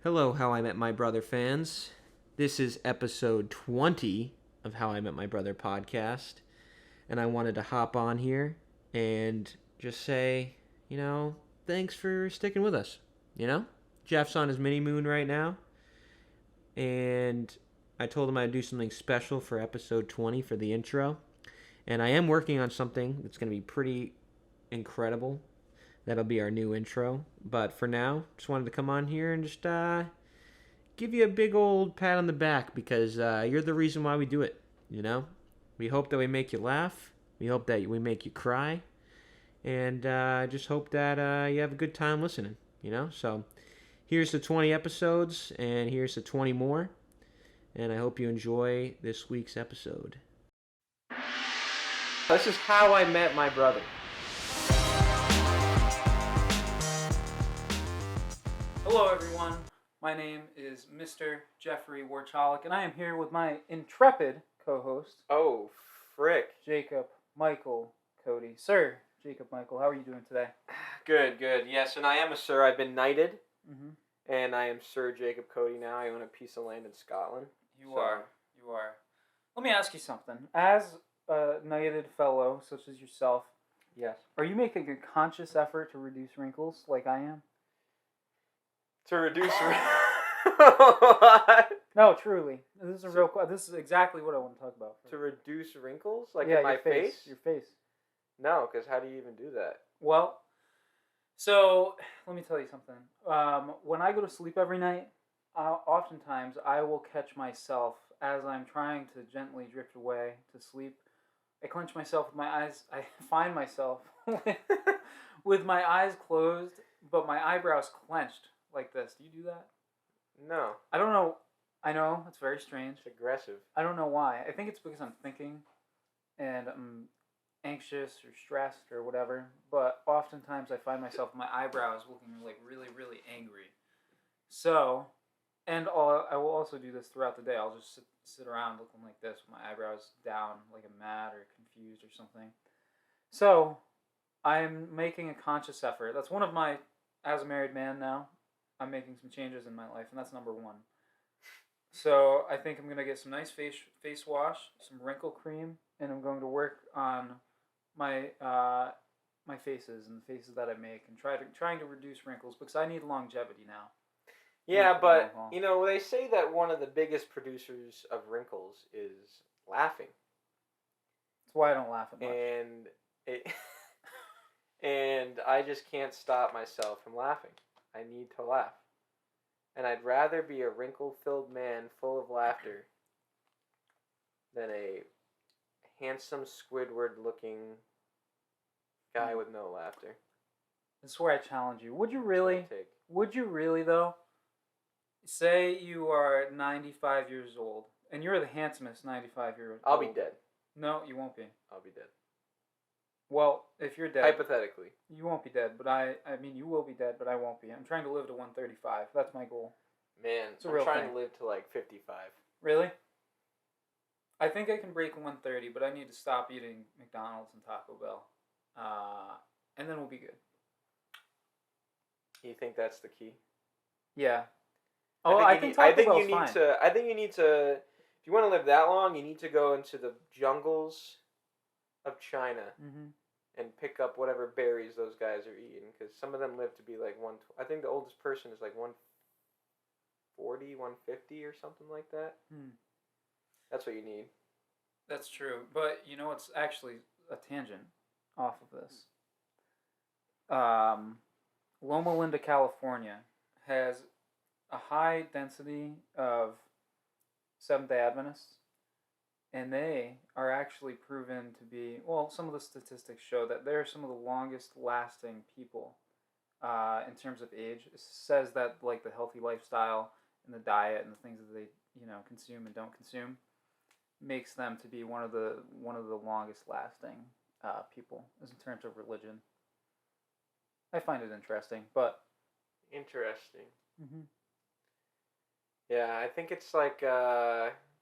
Hello, How I Met My Brother fans. This is episode 20 of How I Met My Brother podcast. And I wanted to hop on here and just say, thanks for sticking with us. Jeff's on his mini moon right now. And I told him I'd do something special for episode 20 for the intro. And I am working on something that's going to be pretty incredible. That'll be our new intro. But for now, just wanted to come on here and just give you a big old pat on the back because you're the reason why we do it. We hope that we make you laugh. We hope that we make you cry. And I just hope that you have a good time listening. So here's the 20 episodes, and here's the 20 more. And I hope you enjoy this week's episode. This is How I Met My Brother. Hello, everyone. My name is Mr. Jeffrey Warchalik, and I am here with my intrepid co-host. Oh, frick. Jacob Michael Cody. Sir Jacob Michael, how are you doing today? Good. Yes, and I am a sir. I've been knighted, Mm-hmm. and I am Sir Jacob Cody now. I own a piece of land in Scotland. You are. Let me ask you something. As a knighted fellow such as yourself, Yes. are you making a conscious effort to reduce wrinkles like I am? To reduce... What? No, truly. This is This is exactly what I want to talk about. To reduce wrinkles? Like yeah, in my your face? Your face. No, because how do you even do that? Well, so let me tell you something. When I go to sleep every night, oftentimes I will catch myself as I'm trying to gently drift away to sleep. I clench myself with my eyes. I find myself with my eyes closed, but my eyebrows clenched like this. Do you do that? No. I don't know. I know, it's very strange. It's aggressive. I don't know why. I think it's because I'm thinking and I'm anxious or stressed or whatever, but oftentimes I find myself with my eyebrows looking like really, really angry. So, and I will also do this throughout the day. I'll just sit around looking like this with my eyebrows down like I'm mad or confused or something. So, I'm making a conscious effort. That's one of my, as a married man now, I'm making some changes in my life, and that's number one. So I think I'm going to get some nice face wash, some wrinkle cream, and I'm going to work on my my faces and the faces that I make and trying to reduce wrinkles because I need longevity now. Yeah, but, they say that one of the biggest producers of wrinkles is laughing. That's why I don't laugh at much. And I just can't stop myself from laughing. I need to laugh. And I'd rather be a wrinkle-filled man full of laughter than a handsome Squidward-looking guy with no laughter. This is where I challenge you. Would you really, though? Say you are 95 years old, and you're the handsomest 95-year-old. I'll be dead. No, you won't be. I'll be dead. Well, if you're dead... Hypothetically. You won't be dead, but I mean, you will be dead, but I won't be. I'm trying to live to 135. That's my goal. Man, I'm trying to live to like 55. Really? I think I can break 130, but I need to stop eating McDonald's and Taco Bell. And then we'll be good. You think that's the key? Yeah. I think Taco Bell's fine. I think you need to, if you want to live that long, you need to go into the jungles of China and pick up whatever berries those guys are eating, because some of them live to be like I think the oldest person is like 140, 150 or something like that. That's what you need. That's true, but it's actually a tangent off of this. Loma Linda, California has a high density of Seventh-day Adventists. And they are actually proven to be, some of the statistics show that they're some of the longest lasting people in terms of age. It says that like the healthy lifestyle and the diet and the things that they consume and don't consume makes them to be one of the longest lasting people as in terms of religion. I find it interesting, but... Interesting. Yeah, I think it's like...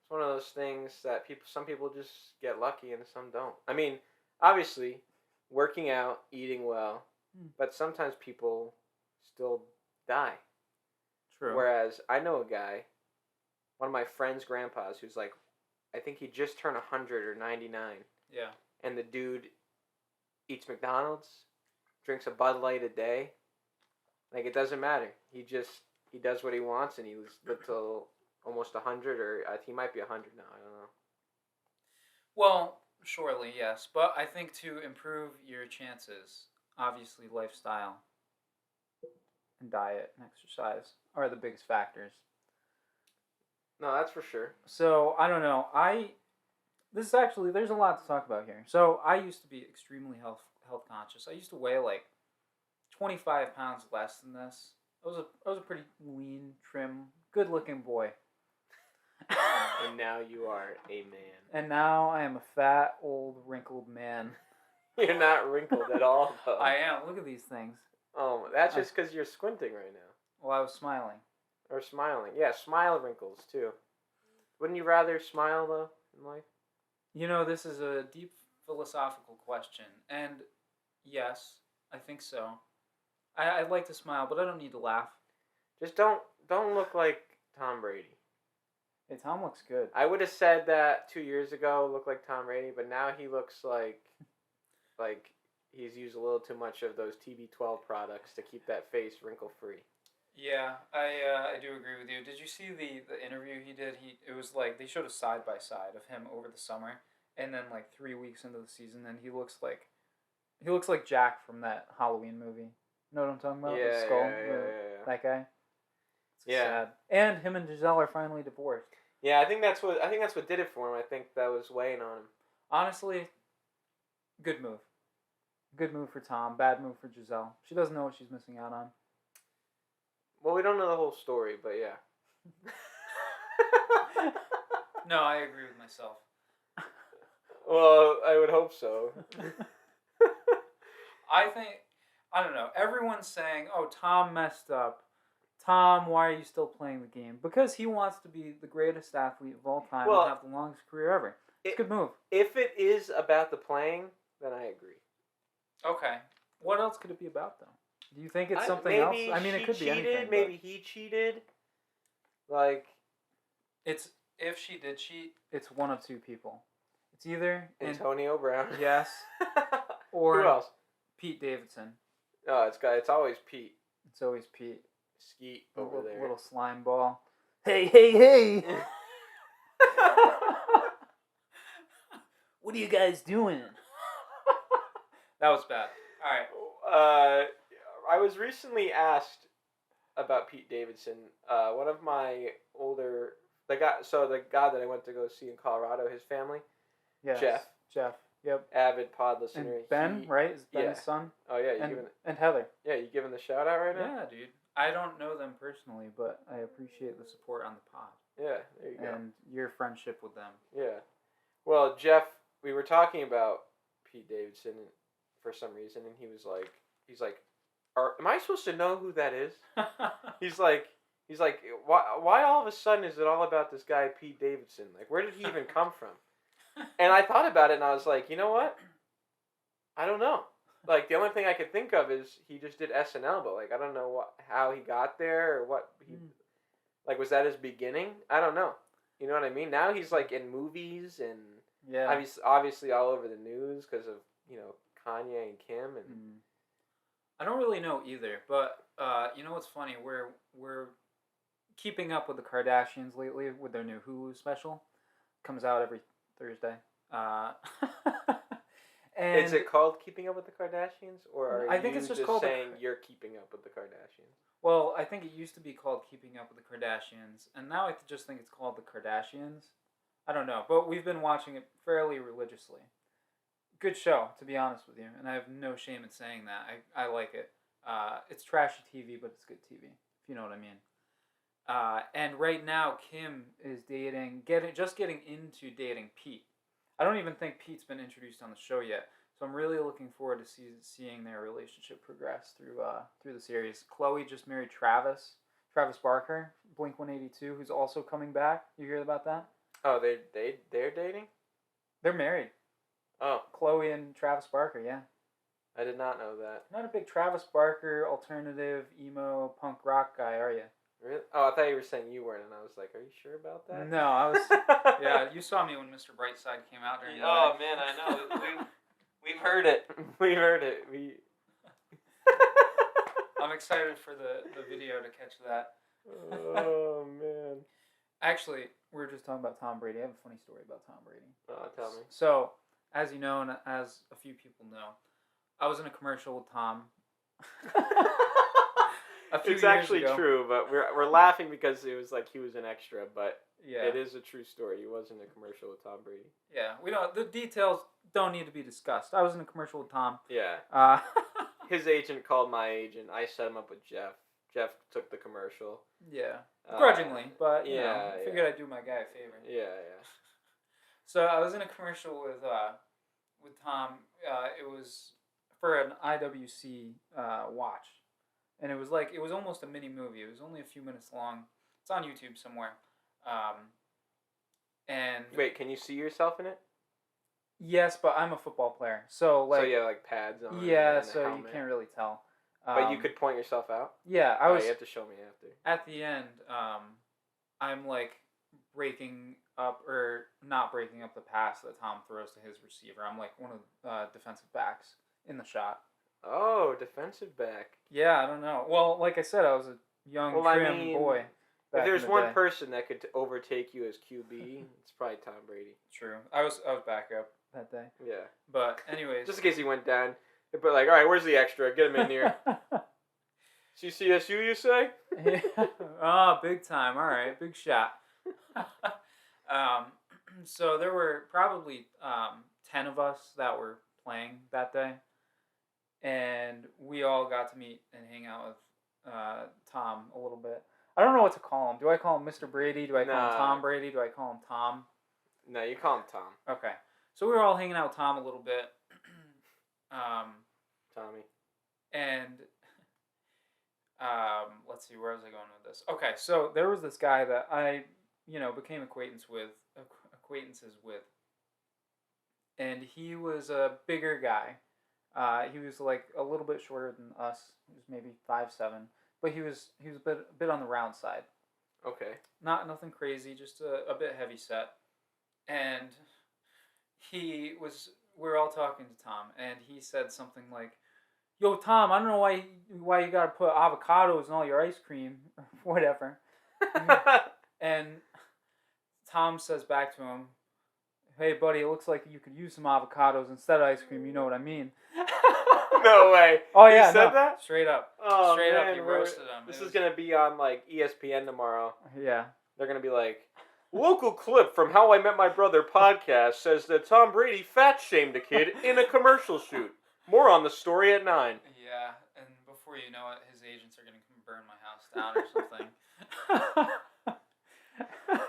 It's one of those things that some people just get lucky and some don't. I mean, obviously, working out, eating well, but sometimes people still die. True. Whereas I know a guy, one of my friend's grandpas, who's like, I think he just turned 100 or 99. Yeah. And the dude eats McDonald's, drinks a Bud Light a day. Like, it doesn't matter. He does what he wants, and he lived till almost 100, or he might be 100 now. I don't know. Well, surely, yes. But I think to improve your chances, obviously lifestyle and diet and exercise are the biggest factors. No, that's for sure. So, I don't know. This is actually, there's a lot to talk about here. So, I used to be extremely health conscious. I used to weigh like 25 pounds less than this. I was a pretty lean, trim, good looking boy. And now you are a man. And now I am a fat, old, wrinkled man. You're not wrinkled at all, though. I am. Look at these things. Oh, that's just because you're squinting right now. Well, I was smiling. Or smiling. Yeah, smile wrinkles, too. Wouldn't you rather smile, though, in life? You know, this is a deep philosophical question. And yes, I think so. I'd like to smile, but I don't need to laugh. Just don't look like Tom Brady. Hey, Tom looks good. I would have said that 2 years ago, look like Tom Brady, but now he looks like he's used a little too much of those TB12 products to keep that face wrinkle free. Yeah, I do agree with you. Did you see the interview he did? It was like they showed a side by side of him over the summer, and then like 3 weeks into the season, and he looks like Jack from that Halloween movie. You know what I'm talking about? Yeah, the skull, yeah. that guy. It's Yeah. sad. And him and Giselle are finally divorced. Yeah, I think that's what did it for him. I think that was weighing on him. Honestly, good move. Good move for Tom. Bad move for Giselle. She doesn't know what she's missing out on. Well, we don't know the whole story, but yeah. No, I agree with myself. Well, I would hope so. I don't know. Everyone's saying, "Oh, Tom messed up. Tom, why are you still playing the game?" Because he wants to be the greatest athlete of all time and have the longest career ever. It's a good move. If it is about the playing, then I agree. Okay. What else could it be about, though? Do you think it's something else? I mean, it could be anything. Maybe he cheated. Like, it's if she did cheat, it's one of two people. It's either Antonio Brown. Yes. Or who else? Pete Davidson. Oh, it's always Pete. It's always Pete. Skeet over there. Little slime ball. Hey! What are you guys doing? That was bad. All right. I was recently asked about Pete Davidson. One of my the guy that I went to go see in Colorado, his family. Yes. Jeff. Yep. Avid pod listener. And Ben, right? Is Ben his son? Oh yeah. And Heather. Yeah, you giving the shout out right now? Yeah, dude. I don't know them personally, but I appreciate the support on the pod. Yeah, there you go. And your friendship with them. Yeah. Well, Jeff, we were talking about Pete Davidson for some reason, and he's like, am I supposed to know who that is? He's like, why all of a sudden is it all about this guy Pete Davidson? Like, where did he even come from? And I thought about it, and I was like, you know what? I don't know. Like, the only thing I could think of is he just did SNL, but like, I don't know how he got there or what he, like, was that his beginning? I don't know. You know what I mean? Now he's like in movies and obviously all over the news because of Kanye and Kim and. I don't really know either, but you know what's funny? We're keeping up with the Kardashians lately with their new Hulu special. Comes out every Thursday. And is it called Keeping Up with the Kardashians, or I think it's just called saying you're keeping up with the Kardashians? Well, I think it used to be called Keeping Up with the Kardashians, and now I just think it's called the Kardashians. I don't know, but we've been watching it fairly religiously. Good show, to be honest with you, and I have no shame in saying that. I like it. It's trashy TV, but it's good TV, if you know what I mean. And right now, Kim is getting into dating Pete. I don't even think Pete's been introduced on the show yet, so I'm really looking forward to seeing their relationship progress through the series. Chloe just married Travis Barker, Blink-182, who's also coming back. You hear about that? Oh, they're dating? They're married. Oh. Chloe and Travis Barker, yeah. I did not know that. Not a big Travis Barker alternative emo punk rock guy, are you? Really? Oh, I thought you were saying you weren't, and I was like, are you sure about that? No, I was. Yeah, you saw me when Mr. Brightside came out during. Oh man, I know. We've heard it. We've heard it. I'm excited for the video to catch that. Oh man. Actually, we were just talking about Tom Brady. I have a funny story about Tom Brady. Oh, tell me. So, as you know, and as a few people know, I was in a commercial with Tom. It's actually true, but we're laughing because it was like he was an extra, but yeah, it is a true story. He was in a commercial with Tom Brady. Yeah, we don't. The details don't need to be discussed. I was in a commercial with Tom. Yeah. His agent called my agent. I set him up with Jeff. Jeff took the commercial. Yeah. Grudgingly, but you know, I figured I'd do my guy a favor. Yeah. So I was in a commercial with Tom. It was for an IWC watch, and it was almost a mini movie. It was only a few minutes long. It's on YouTube somewhere. And wait, can you see yourself in it? Yes, but I'm a football player, so like. So yeah, like pads on. Yeah, so you can't really tell. But you could point yourself out? Yeah, I was. You have to show me after. At the end, I'm like breaking up or not breaking up the pass that Tom throws to his receiver. I'm like one of the defensive backs in the shot. Oh, defensive back. Yeah, I don't know. Well, like I said, I was a young, trim boy. If there's one person that could overtake you as QB, it's probably Tom Brady. True. I was backup that day. Yeah. But anyways. Just in case he went down. But like, all right, where's the extra? Get him in here. CCSU, you say? Yeah. Oh, big time. All right, big shot. So there were probably 10 of us that were playing that day, and we all got to meet and hang out with Tom a little bit. I don't know what to call him. Do I call him Mr. Brady? Do I call him Tom Brady? Do I call him Tom? No, you call him Tom. Okay. So we were all hanging out with Tom a little bit. Tommy. And let's see, where was I going with this? Okay, so there was this guy that I, became acquaintances with. And he was a bigger guy. He was like a little bit shorter than us. He was maybe 5'7", but he was a bit on the round side. Okay. Nothing crazy, just a bit heavy set. And we were all talking to Tom, and he said something like, "Yo, Tom, I don't know why you gotta put avocados in all your ice cream," or whatever. And Tom says back to him, "Hey, buddy, it looks like you could use some avocados instead of ice cream. You know what I mean?" No way. Oh yeah, he said that? Straight up. Oh, straight man, up, he roasted him. This is gonna be on like ESPN tomorrow. Yeah. They're gonna be like, local clip from How I Met My Brother podcast says that Tom Brady fat shamed a kid in a commercial shoot. More on the story at 9. Yeah, and before you know it, his agents are gonna come burn my house down or something.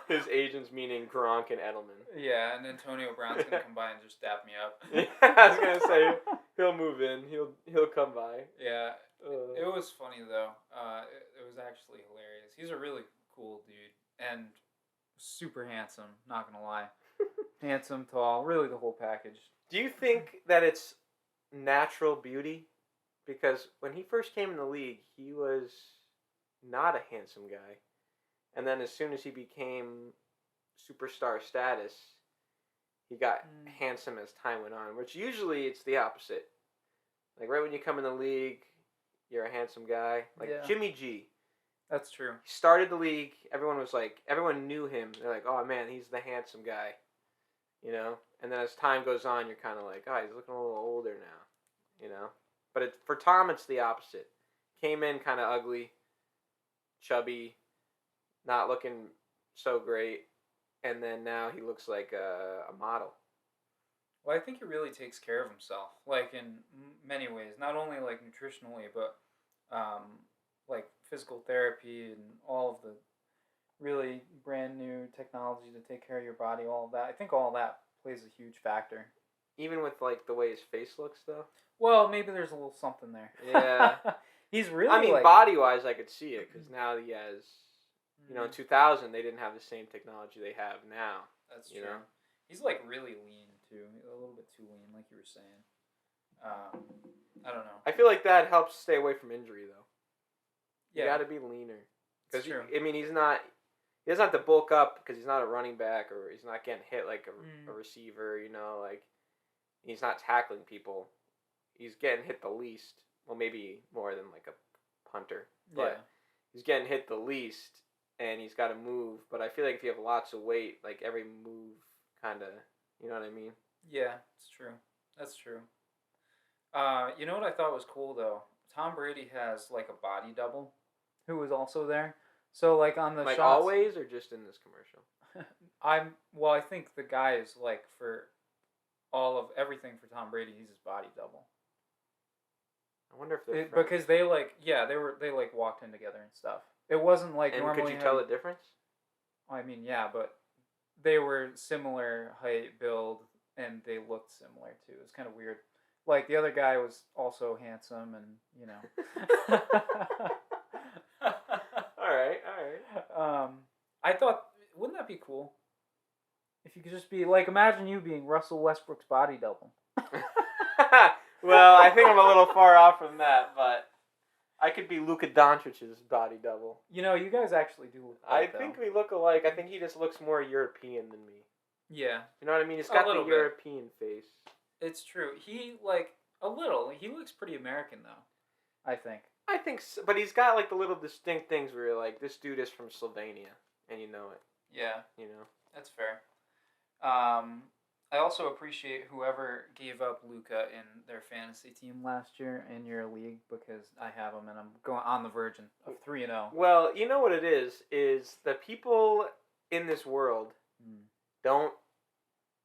His agents meaning Gronk and Edelman. Yeah, and Antonio Brown's gonna come by and just dap me up. Yeah, I was gonna say he'll move in. He'll come by. Yeah, it was funny though. It was actually hilarious. He's a really cool dude and super handsome. Not gonna lie, handsome, tall, really the whole package. Do you think that it's natural beauty? Because when he first came in the league, he was not a handsome guy. And then as soon as he became superstar status, he got handsome as time went on, which usually it's the opposite. Like right when you come in the league, you're a handsome guy. Like Jimmy G. That's true. He started the league, everyone knew him. They're like, oh man, he's the handsome guy. And then as time goes on, you're kind of like, oh, he's looking a little older now. But for Tom, it's the opposite. Came in kind of ugly, chubby, not looking so great, and then now he looks like a model. Well, I think he really takes care of himself, like in many ways. Not only like nutritionally, but like physical therapy and all of the really brand new technology to take care of your body. All of that. I think all of that plays a huge factor. Even with like the way his face looks, though. Well, maybe there's a little something there. Yeah. He's really. I mean, body-wise, I could see it because now he has. In 2000, they didn't have the same technology they have now. That's true. He's like really lean too, a little bit too lean, like you were saying. I don't know. I feel like that helps stay away from injury, though. You Yeah. got to be leaner. Because true. I mean, he doesn't have to bulk up because he's not a running back or he's not getting hit like a receiver. You know, like he's not tackling people. He's getting hit the least. Well, maybe more than like a punter, but he's getting hit the least, and he's got to move. But I feel like if you have lots of weight, like every move kind of, you know what I mean? Yeah, it's true. That's true. You know what I thought was cool though? Tom Brady has like a body double, who was also there. So like on the Like shots, always, or just in this commercial? I think the guy is like for all of everything for Tom Brady, he's his body double. I wonder if they're friends. Because they like they like walked in together and stuff. It wasn't like And normally. could you tell the difference? I mean, yeah, but they were similar height, build, and they looked similar too. It was kind of weird. Like the other guy was also handsome, and you know. all right. I thought, wouldn't that be cool? If you could just be like, imagine you being Russell Westbrook's body double. Well, I think I'm a little far off from that, but I could be Luka Doncic's body double. You know, you guys actually do look alike, I think we look alike. I think he just looks more European than me. Yeah. You know what I mean? He's got the European face. It's true. He, like, a little. He looks pretty American, though. I think so, but he's got, like, the little distinct things where you're like, this dude is from Slovenia, and you know it. Yeah. You know? That's fair. I also appreciate whoever gave up Luka in their fantasy team last year in your league because I have him and I'm going on the verge of 3-0. Well, you know what it is the people in this world don't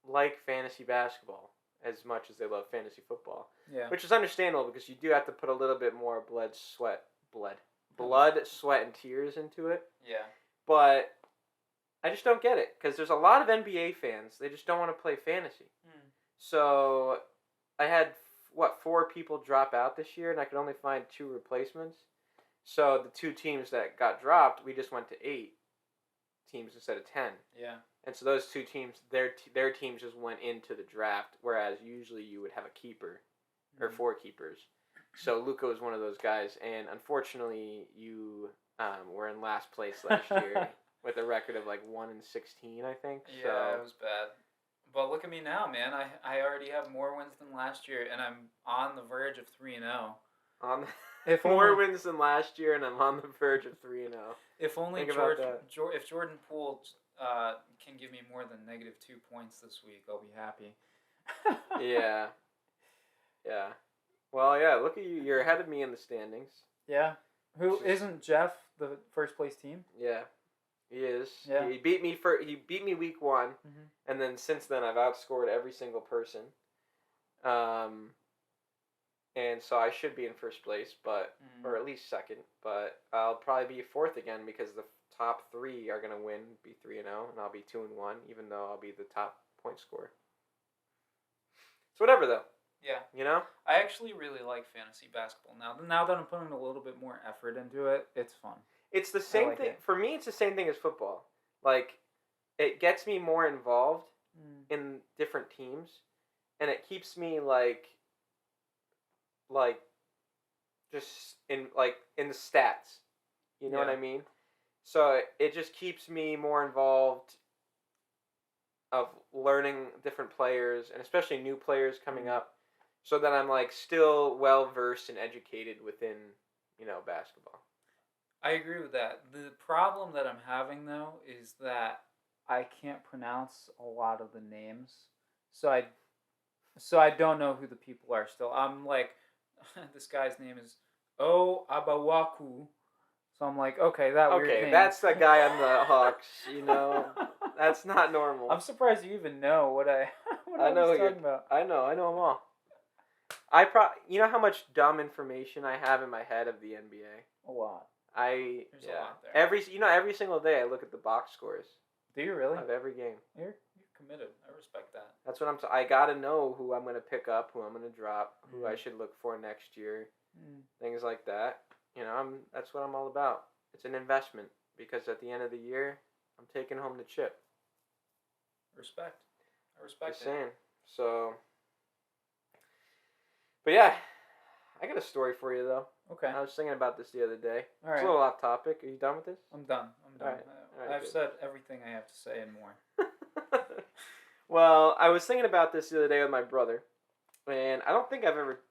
like fantasy basketball as much as they love fantasy football. Yeah. Which is understandable because you do have to put a little bit more blood, sweat, and tears into it. Yeah. But I just don't get it because there's a lot of NBA fans. They just don't want to play fantasy. So I had, 4 people drop out this year, and I could only find 2 replacements. So the 2 teams that got dropped, we just went to 8 teams instead of 10. Yeah. And so those 2 teams, their teams just went into the draft, whereas usually you would have a keeper or 4 keepers. So Luka was one of those guys, and unfortunately you were in last place last year. With a record of like 1-16, I think. Yeah, so. It was bad. But look at me now, man. I already have more wins than last year, and I'm on the verge of 3-0. If more wins than last year, and I'm on the verge of 3-0. If only if Jordan Poole can give me more than -2 points this week, I'll be happy. Yeah. Well, yeah. Look at you. You're ahead of me in the standings. Yeah. Isn't Jeff the first place team? Yeah. He is. Yeah. He beat me week 1, and then since then I've outscored every single person. And so I should be in first place, or at least second, but I'll probably be 4th again because the top 3 are gonna win, be 3-0, and I'll be 2-1, even though I'll be the top point scorer. It's whatever though. Yeah. You know? I actually really like fantasy basketball now that I'm putting a little bit more effort into it. It's fun. It's the same thing. For me, it's the same thing as football. Like, it gets me more involved in different teams, and it keeps me, like, just in the stats. You know what I mean? So it just keeps me more involved of learning different players, and especially new players coming up, so that I'm, like, still well-versed and educated within, basketball. I agree with that. The problem that I'm having, though, is that I can't pronounce a lot of the names. So I don't know who the people are still. I'm like, this guy's name is Abawaku. So I'm like, okay, weird name. That's the guy on the Hawks, That's not normal. I'm surprised you even know what I was talking about. I know them all. You know how much dumb information I have in my head of the NBA? A lot. There's a lot there. Every single day I look at the box scores. Do you really? Of every game. You're committed. I respect that. That's what I gotta know who I'm gonna pick up, who I'm gonna drop, who I should look for next year, things like that. That's what I'm all about. It's an investment because at the end of the year, I'm taking home the chip. Respect. I respect Just it. saying. So, but yeah, I got a story for you though. Okay. I was thinking about this the other day. All right. It's a little off topic. Are you done with this? I'm done. All right. I've said everything I have to say and more. Well, I was thinking about this the other day with my brother, and I don't think I've ever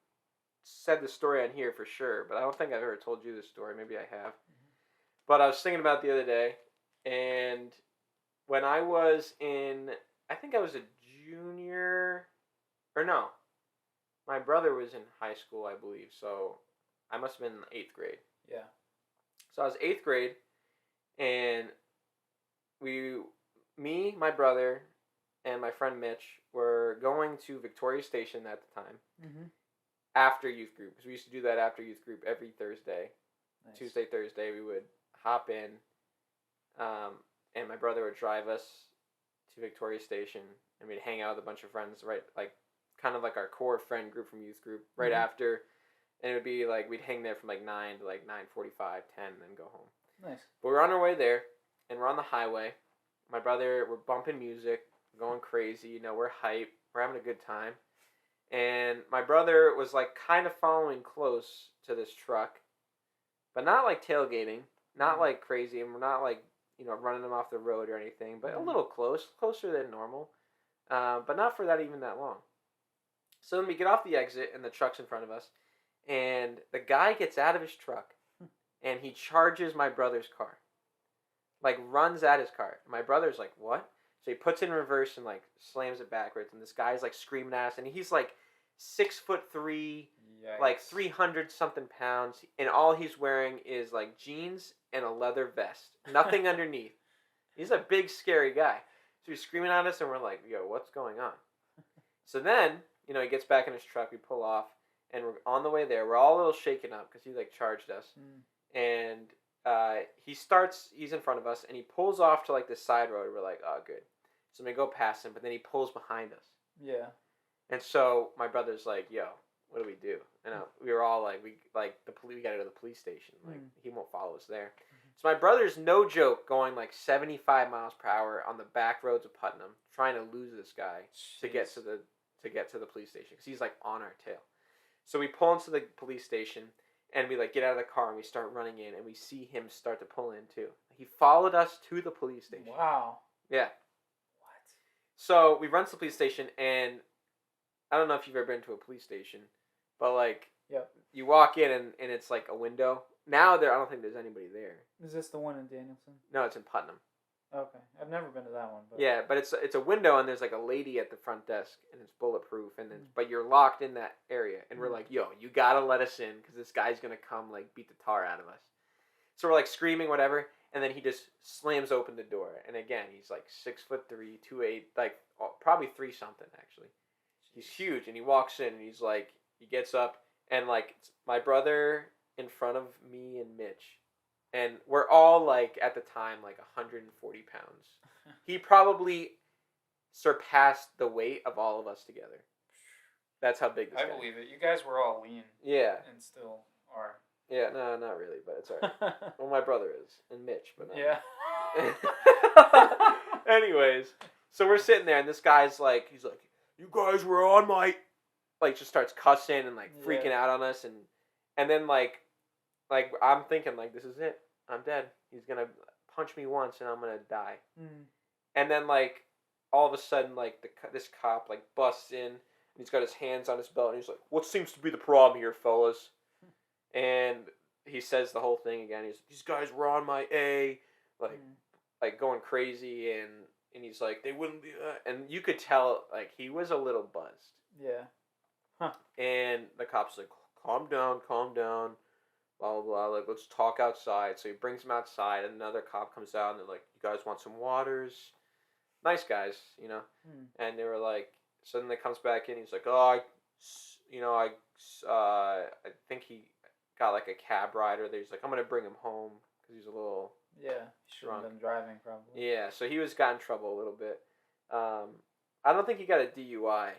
said the story on here for sure, but I don't think I've ever told you this story. Maybe I have. But I was thinking about it the other day, and when I was I think I was a junior, or no, my brother was in high school, I believe, so I must have been in 8th grade. Yeah. So I was 8th grade, and me, my brother, and my friend Mitch were going to Victoria Station at the time after youth group, because we used to do that after youth group every Thursday. Nice. Tuesday, Thursday, we would hop in, and my brother would drive us to Victoria Station, and we'd hang out with a bunch of friends, right, like kind of like our core friend group from youth group right after, and it would be like we'd hang there from like 9 to like 9:45, 10, and then go home. Nice. But we're on our way there, and we're on the highway. My brother, we're bumping music, going crazy, you know, we're hype, we're having a good time, and my brother was like kind of following close to this truck, but not like tailgating, not like crazy, and we're not like, you know, running them off the road or anything, but a little closer than normal, but not for that even that long. So then we get off the exit, and the truck's in front of us, and the guy gets out of his truck, and he charges my brother's car, like runs at his car. My brother's like, what? So he puts it in reverse and like slams it backwards, and this guy's like screaming at us, and he's like 6'3", Yikes. Like 300 something pounds, and all he's wearing is like jeans and a leather vest, nothing underneath. He's a big scary guy. So he's screaming at us, and we're like, yo, what's going on? So then, you know, he gets back in his truck, we pull off, and we're on the way there. We're all a little shaken up because he like charged us, and he's in front of us, and he pulls off to like this side road. We're like, oh, good. So we go past him, but then he pulls behind us. Yeah. And so my brother's like, yo, what do we do? And we were all like, we got to go to the police station. Like, he won't follow us there. So my brother's, no joke, going like 75 miles per hour on the back roads of Putnam, trying to lose this guy to get to the police station, because he's like on our tail. So we pull into the police station, and we like get out of the car, and we start running in, and we see him start to pull in too. He followed us to the police station. Wow. Yeah. What? So we run to the police station, and I don't know if you've ever been to a police station, but like, you walk in, and it's like a window. Now I don't think there's anybody there. Is this the one in Danielson? No, it's in Putnam. Okay, I've never been to that one. But... Yeah, but it's a window, and there's like a lady at the front desk, and it's bulletproof, and but you're locked in that area, and we're like, yo, you gotta let us in, because this guy's gonna come like beat the tar out of us. So we're like screaming, whatever, and then he just slams open the door, and again, he's like 6'3", 2'8", like probably 3 something actually. He's huge, and he walks in, and he's like, he gets up, and like it's my brother in front of me and Mitch, and we're all like at the time like 140 pounds. He probably surpassed the weight of all of us together. That's how big this guy is. I believe it. You guys were all lean. Yeah. And still are. Yeah, no, not really, but it's alright. Well, my brother is, and Mitch, but not. Yeah. Anyways, so we're sitting there, and this guy's like, he's like, you guys were on my... Like, just starts cussing and, like, freaking out on us, and then, like, I'm thinking, like, this is it. I'm dead. He's gonna punch me once, and I'm gonna die. And then, like, all of a sudden, like, this cop, like, busts in, and he's got his hands on his belt, and he's like, what seems to be the problem here, fellas? And he says the whole thing again. These guys were on my A, like going crazy, and he's like, they wouldn't be, and you could tell, like, he was a little buzzed. Yeah. Huh. And the cop's like, calm down, blah, blah, blah, like, let's talk outside. So he brings him outside, and another cop comes out, and they're like, you guys want some waters? Nice guys, you know? And they were like, so then they comes back in, he's like, oh, I think he got, like, a cab rider. He's like, I'm going to bring him home, because he's a little shouldn't have been driving, probably. Yeah, so he got in trouble a little bit. I don't think he got a DUI,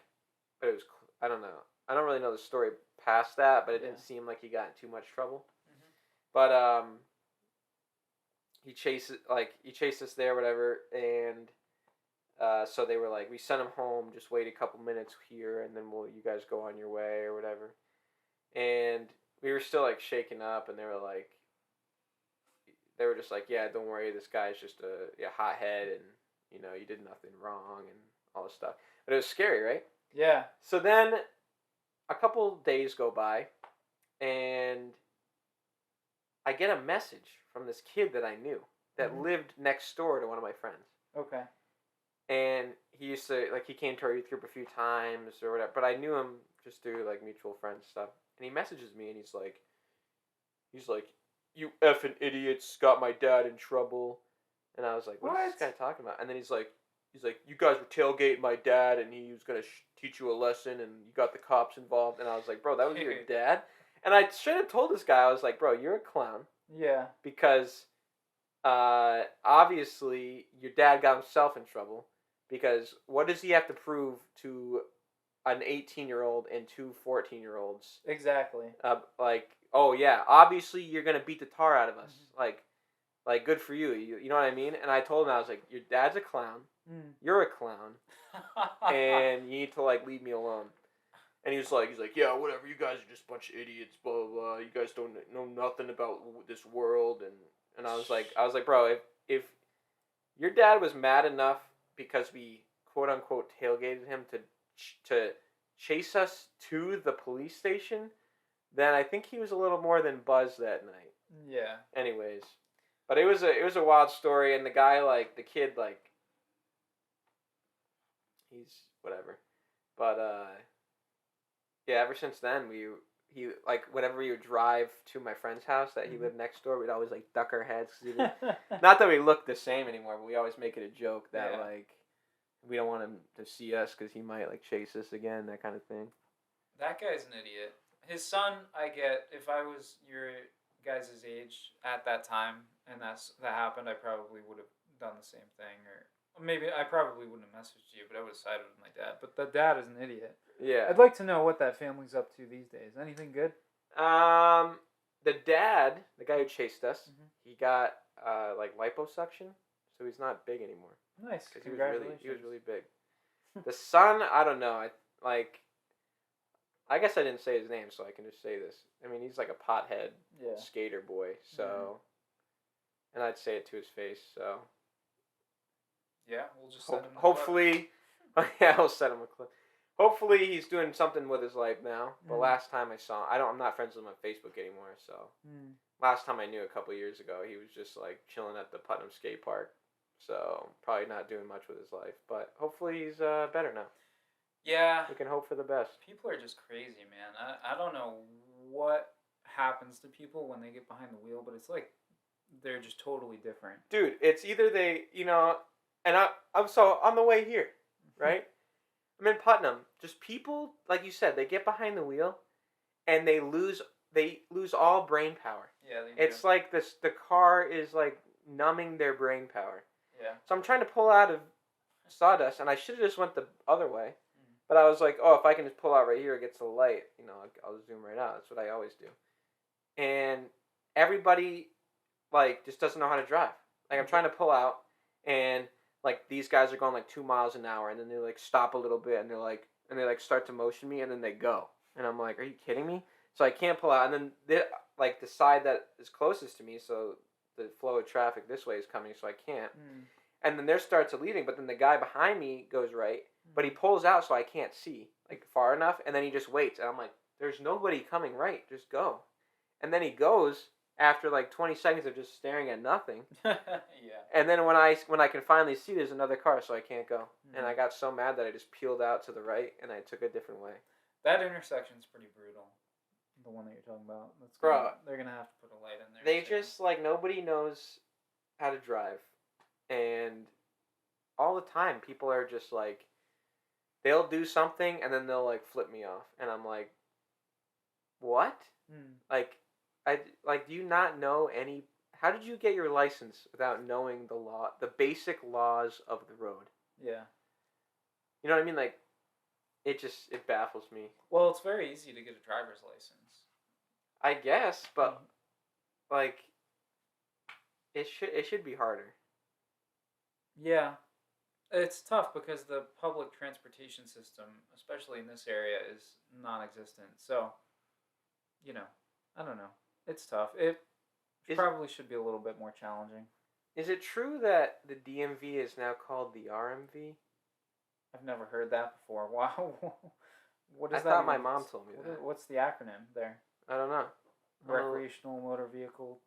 but it was, I don't know. I don't really know the story past that, but it didn't seem like he got in too much trouble. But he chased us there, whatever, and so they were like, we sent him home, just wait a couple minutes here, and then you guys go on your way or whatever. and we were still like shaken up, and they were just like, yeah, don't worry, this guy's just a hothead, and you did nothing wrong, and all this stuff. But it was scary, right? Yeah. So then a couple days go by, and I get a message from this kid that I knew that lived next door to one of my friends. Okay. And he used to, like, he came to our youth group a few times or whatever, but I knew him just through, like, mutual friends stuff. And he messages me, and he's like, you effing idiots got my dad in trouble. And I was like, what is this guy talking about? And then he's like, you guys were tailgating my dad, and he was going to teach you a lesson, and you got the cops involved. And I was like, bro, that was your dad? And I straight up told this guy, I was like, bro, you're a clown. Yeah. Because obviously your dad got himself in trouble. Because what does he have to prove to an 18-year-old and two 14-year-olds? Exactly. Like, oh yeah, obviously you're gonna beat the tar out of us. Like good for you. You know what I mean? And I told him, I was like, your dad's a clown. You're a clown, and you need to like leave me alone. And he's like, yeah, whatever. You guys are just a bunch of idiots. Blah blah blah. You guys don't know nothing about this world. And I was like, bro, if your dad was mad enough because we quote unquote tailgated him to chase us to the police station, then I think he was a little more than buzzed that night. Yeah. Anyways, but it was a wild story, and the guy, like, the kid, like, he's whatever. But yeah, ever since then he like whenever we would drive to my friend's house that he lived next door, we'd always like duck our heads. Not that we look the same anymore, but we always make it a joke that like we don't want him to see us because he might like chase us again, that kind of thing. That guy's an idiot. His son, I get. If I was your guys' age at that time and that happened, I probably would have done the same thing, or maybe I probably wouldn't have messaged you, but I would have sided with my dad. But the dad is an idiot. Yeah. I'd like to know what that family's up to these days. Anything good? The dad, the guy who chased us, he got like liposuction, so he's not big anymore. Nice. Congratulations. He was really big. The son, I don't know. I guess I didn't say his name, so I can just say this. I mean, he's like a pothead skater boy, so, and I'd say it to his face, so. Yeah, we'll just send him hopefully, yeah, I'll send him a clip. Hopefully he's doing something with his life now. But last time I saw him, I'm not friends with him on Facebook anymore, so. Last time I knew a couple years ago, he was just like chilling at the Putnam skate park. So probably not doing much with his life. But hopefully he's better now. Yeah. We can hope for the best. People are just crazy, man. I don't know what happens to people when they get behind the wheel, but it's like they're just totally different. Dude, it's either they, and I'm so on the way here, right? I'm in Putnam. Just people, like you said, they get behind the wheel, and they lose all brain power. Yeah, they do. It's like the car is like numbing their brain power. Yeah. So I'm trying to pull out of sawdust, and I should have just went the other way, but I was like, oh, if I can just pull out right here, it gets the light. I'll zoom right out. That's what I always do. And everybody, like, just doesn't know how to drive. Like, I'm trying to pull out, and like these guys are going like 2 miles an hour, and then they like stop a little bit, and they start to motion me, and then they go, and I'm like, are you kidding me? So I can't pull out, and then the side that is closest to me, so the flow of traffic this way is coming, so I can't. And then there starts a leaving, but then the guy behind me goes right, but he pulls out so I can't see like far enough, and then he just waits, and I'm like, there's nobody coming right, just go. And then he goes after like 20 seconds of just staring at nothing. Yeah. And then when I can finally see, there's another car, so I can't go. And I got so mad that I just peeled out to the right, and I took a different way. That intersection's pretty brutal. The one that you're talking about. They're going to have to put a light in there. They just, like, nobody knows how to drive. And all the time, people are just, like, they'll do something, and then they'll, like, flip me off. And I'm like, what? Do you not know any... How did you get your license without knowing the basic laws of the road? Yeah. You know what I mean? Like, it baffles me. Well, it's very easy to get a driver's license. I guess, but, like, it should be harder. Yeah. It's tough because the public transportation system, especially in this area, is non-existent. So, you know, I don't know. It's tough. It probably should be a little bit more challenging. Is it true that the DMV is now called the RMV? I've never heard that before. Wow. What does I that thought even my mom told me that. What's the acronym there? I don't know. Recreational motor vehicle.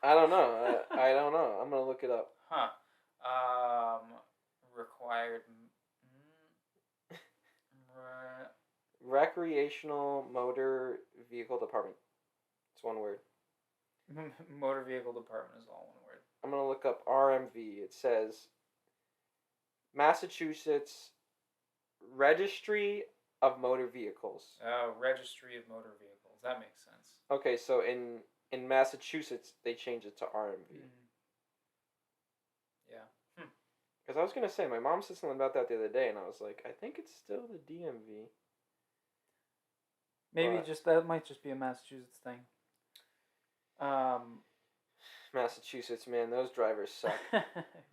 I don't know. I don't know. I'm gonna look it up. Huh. Required. Recreational Motor Vehicle Department. It's one word. Motor vehicle department is all one word. I'm gonna look up RMV. It says Massachusetts Registry of Motor Vehicles. Registry of Motor Vehicles. That makes sense. Okay, so in Massachusetts they changed it to RMV. Yeah. Because I was gonna say my mom said something about that the other day, and I was like, I think it's still the DMV. Maybe that might just be a Massachusetts thing. Massachusetts, man, those drivers suck.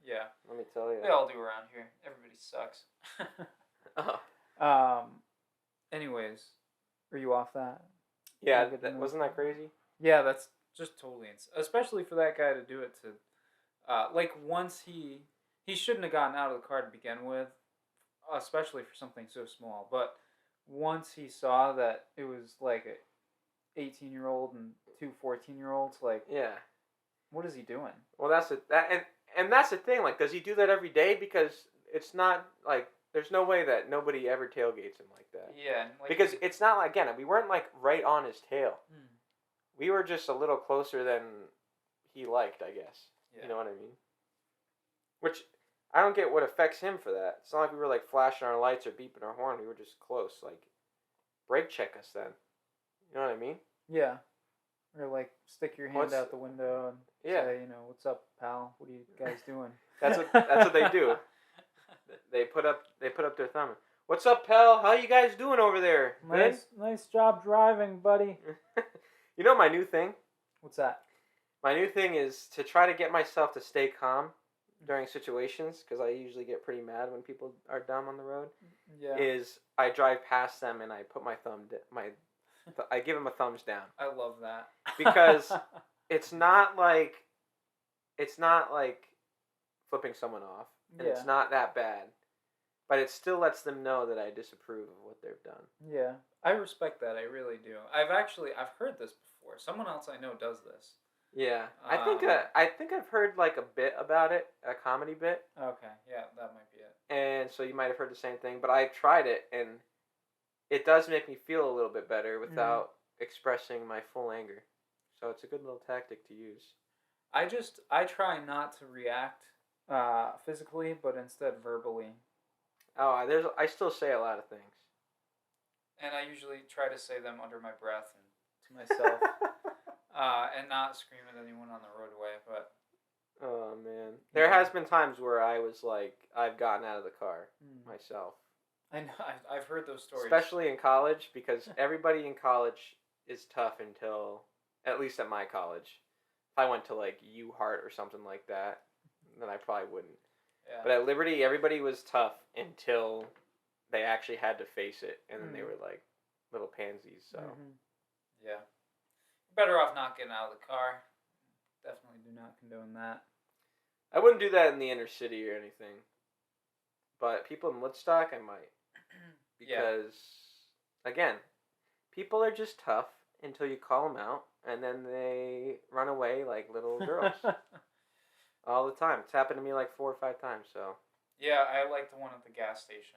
Yeah. Let me tell you. They all do around here. Everybody sucks. Anyways, are you off that? Yeah, wasn't that crazy? Yeah, that's just totally insane. Especially for that guy to do it to, once he shouldn't have gotten out of the car to begin with, especially for something so small. But once he saw that it was like a 18-year-old and two 14-year-olds, yeah, what is he doing? Well, that's the thing. Like, does he do that every day? Because it's not like there's no way that nobody ever tailgates him like that. Yeah, because it's not like, again, we weren't like right on his tail. We were just a little closer than he liked, I guess. Yeah. You know what I mean? Which I don't get what affects him for that. It's not like we were like flashing our lights or beeping our horn. We were just close. Like, brake check us then. You know what I mean? Yeah. Or like stick your hand out the window and say, what's up, pal? What are you guys doing? That's what they do. They put up their thumb. What's up, pal? How you guys doing over there? Nice job driving, buddy. You know my new thing? What's that? My new thing is to try to get myself to stay calm during situations, because I usually get pretty mad when people are dumb on the road. Yeah. Is I drive past them and I put my I give them a thumbs down. I love that. Because it's not like flipping someone off, and it's not that bad, but it still lets them know that I disapprove of what they've done. Yeah, I respect that. I really do. I've heard this before. Someone else I know does this. Yeah, I think I've heard like a bit about it, a comedy bit. Okay, yeah, that might be it. And so you might have heard the same thing, but I've tried it, and it does make me feel a little bit better without expressing my full anger. So it's a good little tactic to use. I try not to react physically, but instead verbally. Oh, I still say a lot of things. And I usually try to say them under my breath and to myself. And not scream at anyone on the roadway, but... Oh, man. There has been times where I was like, I've gotten out of the car myself. I know, I've heard those stories. Especially in college, because everybody in college is tough until, at least at my college. If I went to like UHart or something like that, then I probably wouldn't. Yeah. But at Liberty, everybody was tough until they actually had to face it, and then they were like little pansies, so... Yeah. Better off not getting out of the car. Definitely do not condone that. I wouldn't do that in the inner city or anything. But people in Woodstock, I might. Because, again, people are just tough until you call them out, and then they run away like little girls. All the time. It's happened to me like 4 or 5 times, so... Yeah, I like the one at the gas station.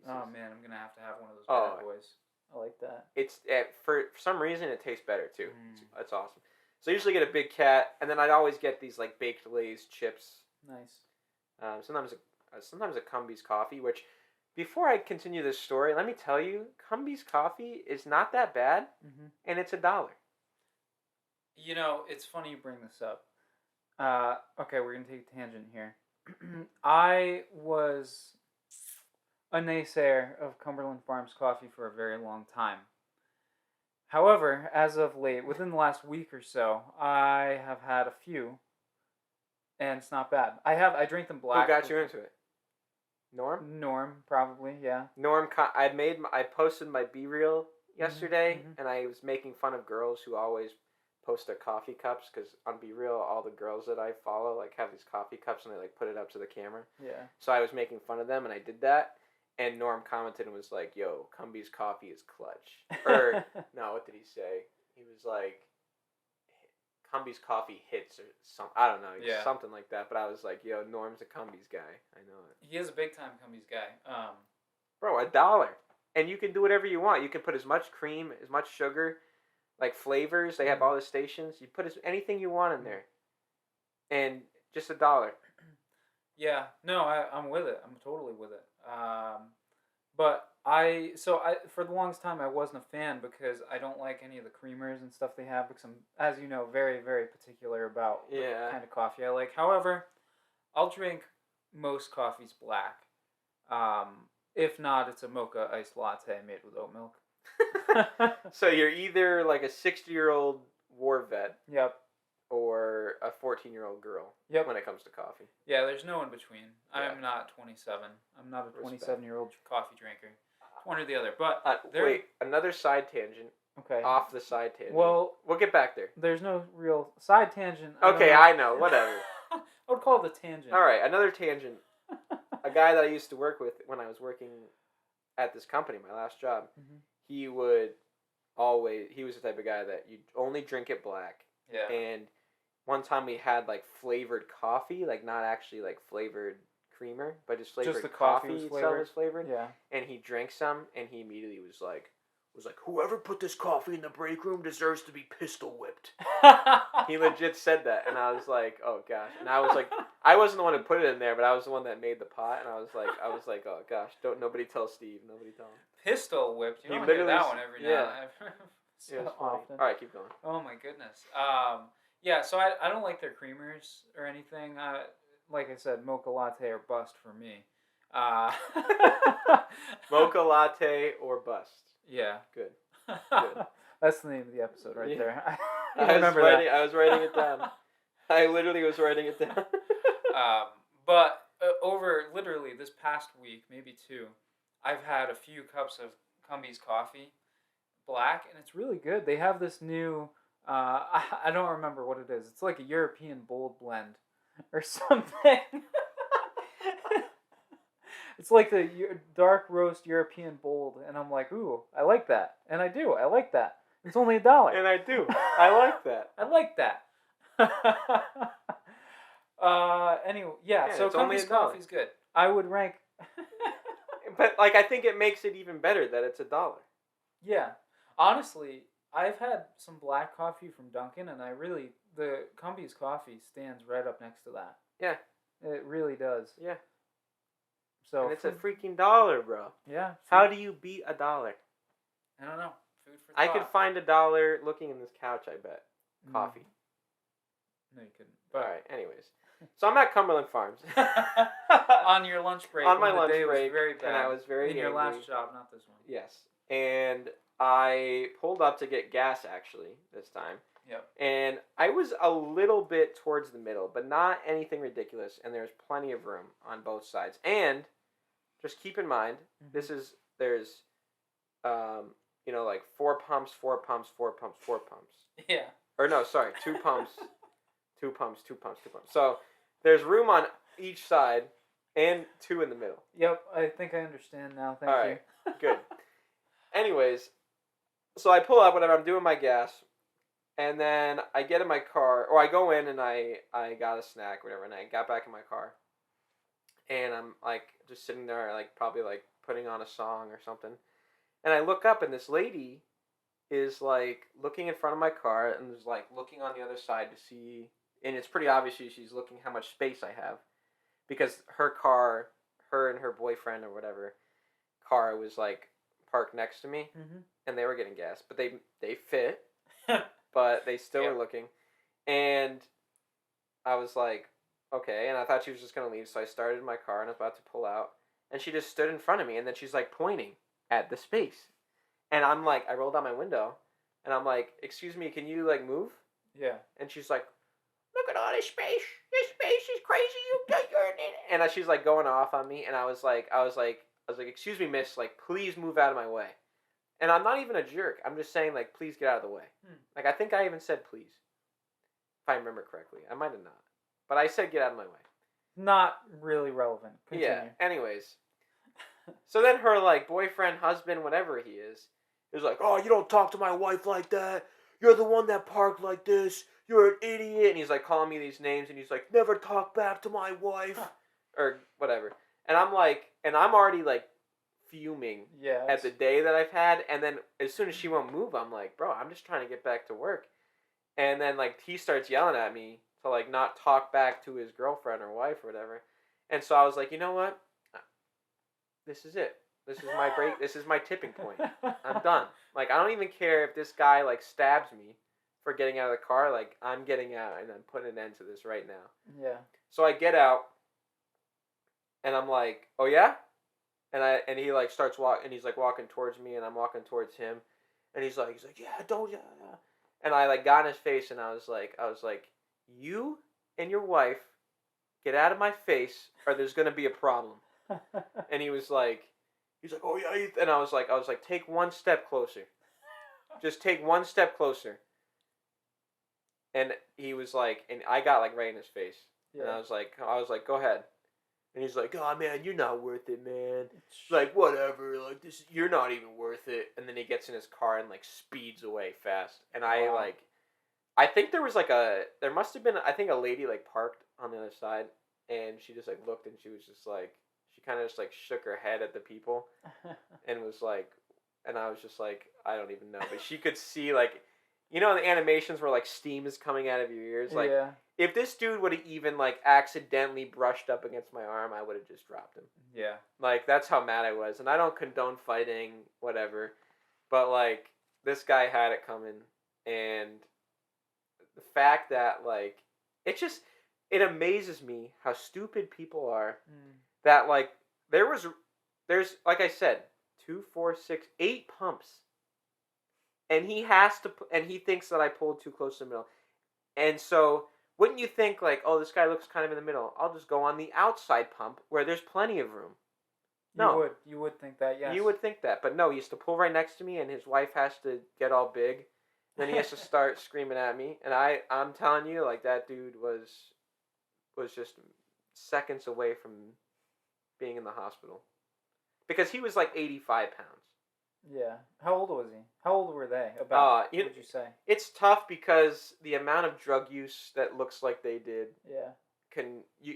Oh, man, I'm going to have one of those bad boys. I like that. It's for some reason it tastes better too. That's awesome. So I usually get a Big Cat, and then I'd always get these like baked Lay's chips. Nice. Sometimes a Cumbies coffee. Which, before I continue this story, let me tell you, Cumbies coffee is not that bad, and it's $1. You know, it's funny you bring this up. Okay, we're gonna take a tangent here. I was a naysayer of Cumberland Farms coffee for a very long time. However, as of late, within the last week or so, I have had a few, and it's not bad. I drink them black. Who got you into it? Norm, probably, yeah. I posted my B-reel yesterday, and I was making fun of girls who always post their coffee cups, because on BeReal, all the girls that I follow like have these coffee cups and they like put it up to the camera. Yeah. So I was making fun of them, and I did that, and Norm commented and was like, "Yo, Cumbies coffee is clutch." Or no, what did he say? He was like, "Cumbies coffee hits," or something. I don't know, something like that. But I was like, "Yo, Norm's a Cumbies guy. I know it." He is a big time Cumbies guy. Bro, $1, and you can do whatever you want. You can put as much cream, as much sugar. Like flavors, they have all the stations. You put anything you want in there, and just $1. Yeah, no, I'm with it. I'm totally with it. But for the longest time I wasn't a fan because I don't like any of the creamers and stuff they have because I'm, as you know, very very particular about the kind of coffee I like. However, I'll drink most coffees black. If not, it's a mocha iced latte made with oat milk. So you're either like a 60-year-old war vet. Yep. Or a 14-year-old girl. Yep. When it comes to coffee. Yeah, there's no in between. Yeah. I'm not 27. I'm not a 27-year-old coffee drinker. It's one or the other. But wait, another side tangent. Okay. Off the side tangent. Well, we'll get back there. There's no real side tangent. I know. Whatever. I would call it a tangent. All right, another tangent. A guy that I used to work with when I was working at this company, my last job, he was the type of guy that you only drink it black. Yeah. And one time we had like flavored coffee, like not actually like flavored creamer, but just flavored the coffee itself was flavored. Yeah. And he drank some, and he immediately was like, "Whoever put this coffee in the break room deserves to be pistol whipped." He legit said that, and I was like, "Oh gosh!" And I was like, I wasn't the one who put it in there, but I was the one that made the pot, and I was like, "Oh gosh, don't nobody tell Steve, nobody tell him." Pistol whipped. You don't hear that one every now and then. So often. All right, keep going. Oh my goodness. Yeah, so I don't like their creamers or anything. Like I said, mocha latte or bust for me. Mocha latte or bust. Yeah. Good. That's the name of the episode right there. I was writing it down. I literally was writing it down. But over literally this past week, maybe 2, I've had a few cups of Cumbies coffee, black, and it's really good. They have this new... I don't remember what it is. It's like a European bold blend or something. It's like the dark roast European bold, and I'm like, ooh, I like that. And I do. I like that. It's only $1. And I do. I like that. I like that. Anyway, so Cumbies coffee's good. I would rank... But, like, I think it makes it even better that it's $1. Yeah. Honestly... I've had some black coffee from Dunkin', and the Cumbies coffee stands right up next to that. Yeah. It really does. Yeah. So and it's a freaking $1, bro. Yeah. How do you beat $1? I don't know. Food for thought. I could find $1 looking in this couch, I bet. Coffee. No, you couldn't. But... All right, anyways. So I'm at Cumberland Farms. On your lunch break. On my lunch break. Was very bad. And I was very in angry. your last job, not this one. Yes. And... I pulled up to get gas, actually, this time. Yep. And I was a little bit towards the middle, but not anything ridiculous, and there's plenty of room on both sides. And just keep in mind, there's, like 4 pumps, 4 pumps, 4 pumps, 4 pumps. Yeah. Or no, sorry, 2 pumps, 2 pumps, 2 pumps, 2 pumps. So there's room on each side and 2 in the middle. Yep, I think I understand now. Thank you. All right, good. Anyways... So I pull up, whatever, I'm doing my gas, and then I get in my car, or I go in and I got a snack, whatever, and I got back in my car, and I'm, like, just sitting there, like, probably, like, putting on a song or something, and I look up, and this lady is, like, looking in front of my car, and is, like, looking on the other side to see, and it's pretty obvious she's looking how much space I have, because her and her boyfriend, or whatever, car was, like, parked next to me, and they were getting gas, but they fit, but they still were looking, and I was like, okay, and I thought she was just going to leave, so I started my car, and I was about to pull out, and she just stood in front of me, and then she's, like, pointing at the space, and I'm like, I rolled down my window, and I'm like, excuse me, can you, like, move? Yeah. And she's like, no, look at all this space. This space is crazy. You're in it. And she's like going off on me, and I was like, excuse me, miss, like, please move out of my way. And I'm not even a jerk. I'm just saying, like, please get out of the way. Like, I think I even said please, if I remember correctly. I might have not, but I said get out of my way. Not really relevant. Continue. Yeah. Anyways, so then her like boyfriend, husband, whatever he is like, oh, you don't talk to my wife like that. You're the one that parked like this. You're an idiot. And he's like calling me these names, and he's like, never talk back to my wife, or whatever. And I'm like, and I'm already like fuming at the day that I've had. And then as soon as she won't move, I'm like, bro, I'm just trying to get back to work. And then like he starts yelling at me to like not talk back to his girlfriend or wife or whatever. And so I was like, you know what? This is it. This is my break. This is my tipping point. I'm done. Like, I don't even care if this guy like stabs me for getting out of the car. Like, I'm getting out and I'm putting an end to this right now. Yeah. So I get out, and I'm like, oh yeah? And he like starts walking, and he's like walking towards me, and I'm walking towards him, and he's like, yeah, don't, yeah. And I like got in his face, and I was like, you and your wife get out of my face, or there's gonna be a problem. And he's like, oh yeah, and I was like, take one step closer, just take one step closer. And he was like, and I got like right in his face, and I was like, go ahead. And he's like, oh man, you're not worth it, man. Like, whatever, like this, you're not even worth it. And then he gets in his car and like speeds away fast. And I think there must have been, I think a lady like parked on the other side, and she just like looked, and she was just like, she kind of just like shook her head at the people, and was like, and I was just like, I don't even know, but she could see like, you know, the animations where like steam is coming out of your ears, like. Yeah. If this dude would have even, like, accidentally brushed up against my arm, I would have just dropped him. Yeah. Like, that's how mad I was. And I don't condone fighting, whatever. But, like, this guy had it coming. And the fact that, like, it amazes me how stupid people are. That, like, there's, like I said, 2, 4, 6, 8 pumps. And he thinks that I pulled too close to the middle. And so... wouldn't you think, like, oh, this guy looks kind of in the middle. I'll just go on the outside pump where there's plenty of room. No. You would think that, yes. You would think that. But no, he has to pull right next to me, and his wife has to get all big. Then he has to start screaming at me. And I'm telling you, like, that dude was just seconds away from being in the hospital. Because he was, like, 85 pounds. Yeah. How old was he? How old were they? About, what would you say? It's tough because the amount of drug use that looks like they did. Yeah.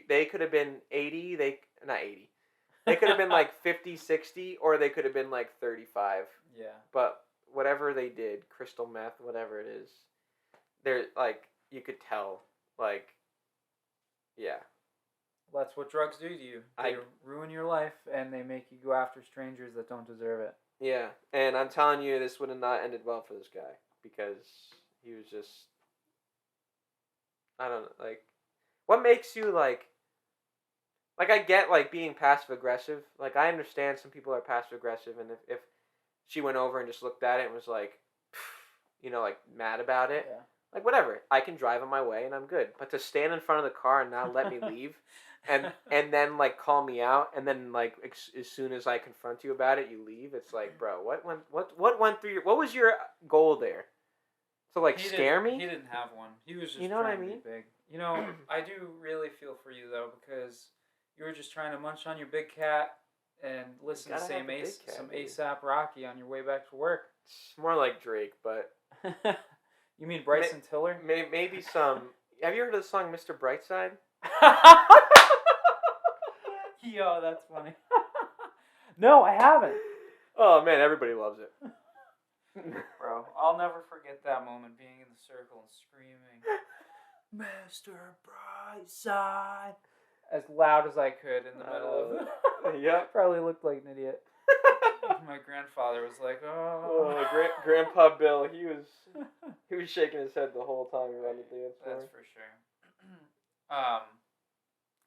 They could have been 80, not 80. They could have been like 50, 60, or they could have been like 35. Yeah. But whatever they did, crystal meth, whatever it is, they're like, you could tell, like, yeah. Well, that's what drugs do to you. They ruin your life, and they make you go after strangers that don't deserve it. Yeah, and I'm telling you, this would have not ended well for this guy, because he was just, I don't know, like, what makes you, like, I get, like, being passive-aggressive. Like, I understand some people are passive-aggressive, and if she went over and just looked at it and was, like, you know, like, mad about it, like, whatever. I can drive on my way, and I'm good. But to stand in front of the car and not let me leave, and then, like, call me out, and then, like, as soon as I confront you about it, you leave, it's like, bro, what went through what was your goal there? To, like, scare me? He didn't have one. He was just you know trying what I mean? to be big. You know, I do really feel for you, though, because you were just trying to munch on your big cat and listen to some A$AP Rocky on your way back to work. It's more like Drake, but... You mean Bryson Tiller? Maybe some... Have you heard of the song Mr. Brightside? Yo, that's funny. No, I haven't. Oh, man, everybody loves it. Bro, I'll never forget that moment, being in the circle and screaming, Mr. Brightside, as loud as I could in the middle of it. Yeah. Probably looked like an idiot. My grandfather was like, oh. Grandpa Bill, he was shaking his head the whole time around the dance floor. That's for sure.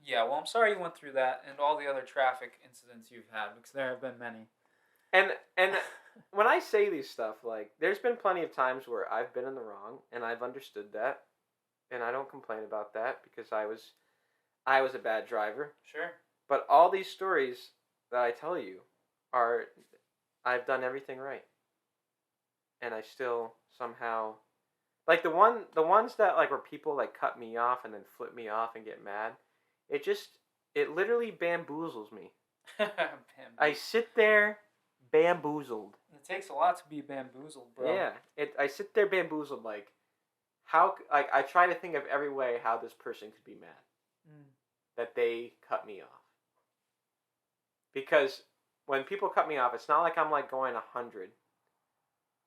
Yeah, well, I'm sorry you went through that and all the other traffic incidents you've had, because there have been many. And when I say these stuff, like, there's been plenty of times where I've been in the wrong, and I've understood that, and I don't complain about that because I was a bad driver. Sure. But all these stories that I tell you are I've done everything right, and I still somehow like the ones that like where people like cut me off and then flip me off and get mad. It just it literally bamboozles me. I sit there bamboozled. It takes a lot to be bamboozled, bro. Yeah, I sit there bamboozled like how like I try to think of every way how this person could be mad that they cut me off. Because when people cut me off, it's not like I'm like going 100.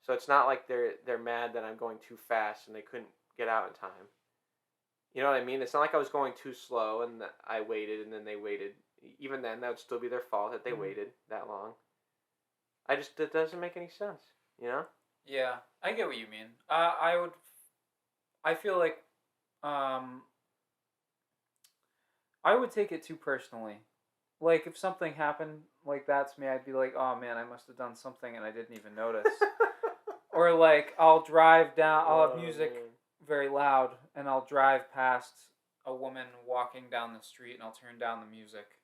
So it's not like they're mad that I'm going too fast and they couldn't get out in time. You know what I mean? It's not like I was going too slow and I waited and then they waited. Even then, that would still be their fault that they waited that long. It doesn't make any sense, you know? Yeah, I get what you mean. I feel like, I would take it too personally. Like, if something happened like that to me, I'd be like, oh man, I must have done something and I didn't even notice. Or like, I'll drive down, I'll have music very loud, and I'll drive past a woman walking down the street and I'll turn down the music.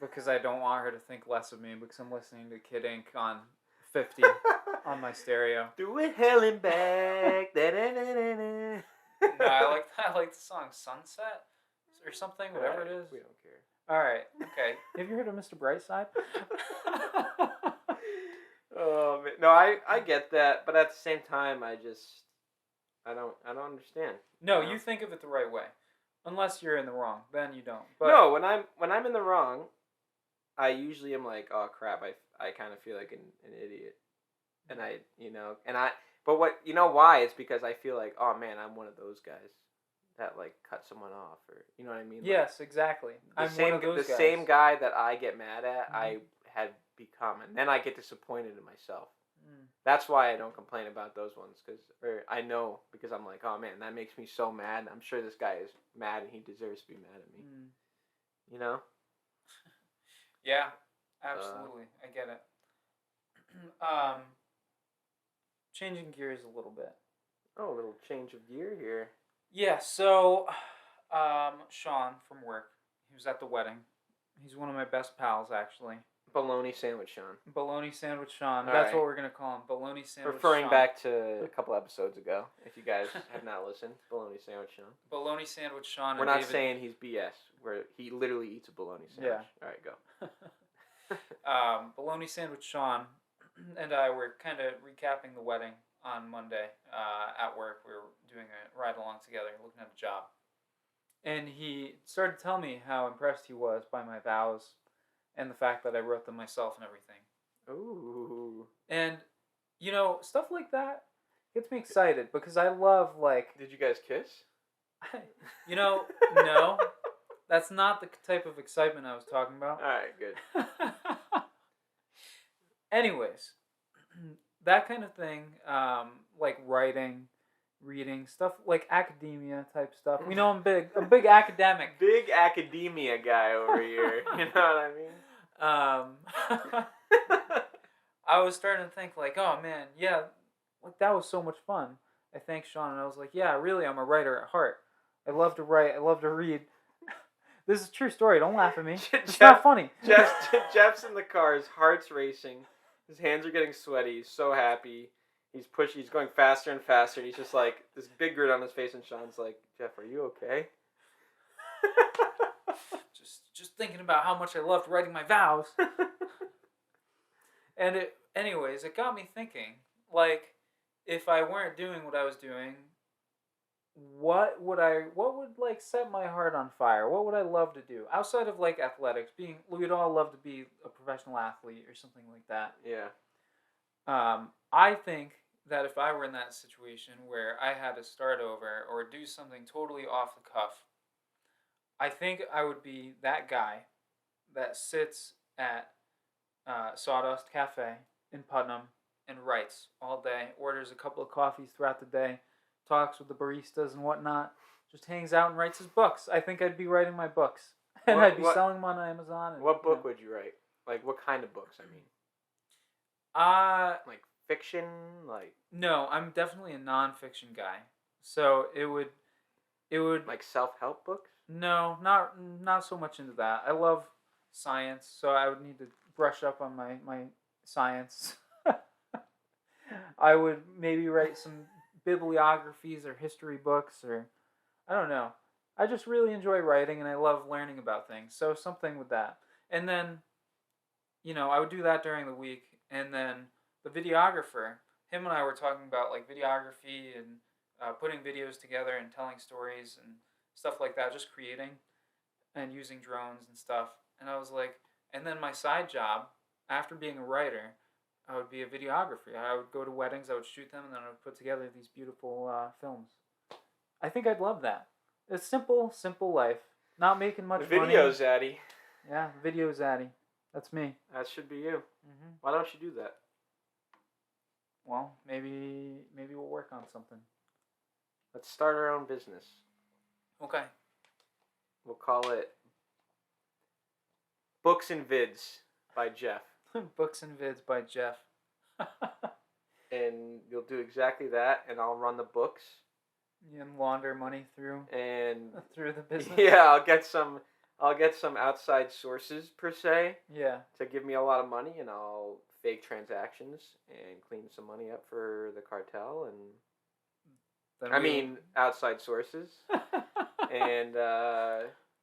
Because I don't want her to think less of me because I'm listening to Kid Ink on 50 on my stereo. Do it hell and back. No, I like the song Sunset or something, whatever it is. We don't care. Alright, okay. Have you heard of Mr. Brightside? Oh man. No, I get that, but at the same time I don't understand. No, you think of it the right way. Unless you're in the wrong, then you don't. But no, when I'm in the wrong, I usually am like, oh crap, I kind of feel like an idiot, and but what why? It's because I feel like, oh man, I'm one of those guys that like cut someone off, or you know what I mean? Yes, like, exactly. I'm one of those guys. The same guy that I get mad at, I had become, and then I get disappointed in myself. That's why I don't complain about those ones, I know because I'm like, oh man, that makes me so mad. I'm sure this guy is mad and he deserves to be mad at me. You know? Yeah, absolutely. I get it. Changing gears a little bit. Oh, a little change of gear here. Yeah, so Sean from work, he was at the wedding. He's one of my best pals, actually. Bologna Sandwich Sean. Bologna Sandwich Sean. All That's right. what we're going to call him. Bologna Sandwich Referring Sean. back to a couple episodes ago, if you guys have not listened. Bologna Sandwich Sean. Bologna Sandwich Sean. We're not saying he's BS. Where he literally eats a bologna sandwich. Yeah. All right, go. Bologna Sandwich Sean and I were kind of recapping the wedding on Monday at work. We were doing a ride along together, looking at a job. And he started telling me how impressed he was by my vows and the fact that I wrote them myself and everything. Ooh. And, stuff like that gets me excited because I love, like... Did you guys kiss? No. That's not the type of excitement I was talking about. All right, good. Anyways, that kind of thing, like writing, reading, stuff like academia type stuff. I'm big academic. Big academia guy over here. You know what I mean? I was starting to think like, oh man, yeah, like that was so much fun. I thanked Sean and I was like, yeah, really, I'm a writer at heart. I love to write. I love to read. This is a true story. Don't laugh at me. It's not funny. Jeff's in the car. His heart's racing. His hands are getting sweaty. He's so happy. He's pushing. He's going faster and faster. And he's just like this big grin on his face. And Sean's like, Jeff, are you okay? just thinking about how much I loved writing my vows. And it got me thinking. Like, if I weren't doing what I was doing, what would like set my heart on fire? What would I love to do outside of like athletics? We'd all love to be a professional athlete or something like that. Yeah. I think that if I were in that situation where I had to start over or do something totally off the cuff, I think I would be that guy that sits at Sawdust Cafe in Putnam and writes all day, orders a couple of coffees throughout the day, talks with the baristas and whatnot, just hangs out and writes his books. I think I'd be writing my books. And I'd be selling them on Amazon. What book would you write? Like, what kind of books, I mean? Like fiction? Like... No, I'm definitely a non-fiction guy. So it would... it would Like self-help books? no, not so much into that. I love science, so I would need to brush up on my science. I would maybe write some bibliographies or history books or I don't know. I just really enjoy writing and I love learning about things. So something with that. And then, I would do that during the week and then the videographer, him and I were talking about like videography and putting videos together and telling stories and stuff like that, just creating and using drones and stuff. And I was like, and then my side job after being a writer, I would be a videographer. I would go to weddings, I would shoot them, and then I would put together these beautiful films. I think I'd love that. A simple, simple life. Not making much money. Video zaddy. Yeah, video zaddy. That's me. That should be you. Mm-hmm. Why don't you do that? Well, maybe we'll work on something. Let's start our own business. Okay. We'll call it Books and Vids by Jeff. Books and Vids by Jeff. And you'll do exactly that, and I'll run the books. And launder money through the business. Yeah, I'll get some outside sources per se. Yeah. To give me a lot of money, and I'll fake transactions and clean some money up for the cartel and outside sources. And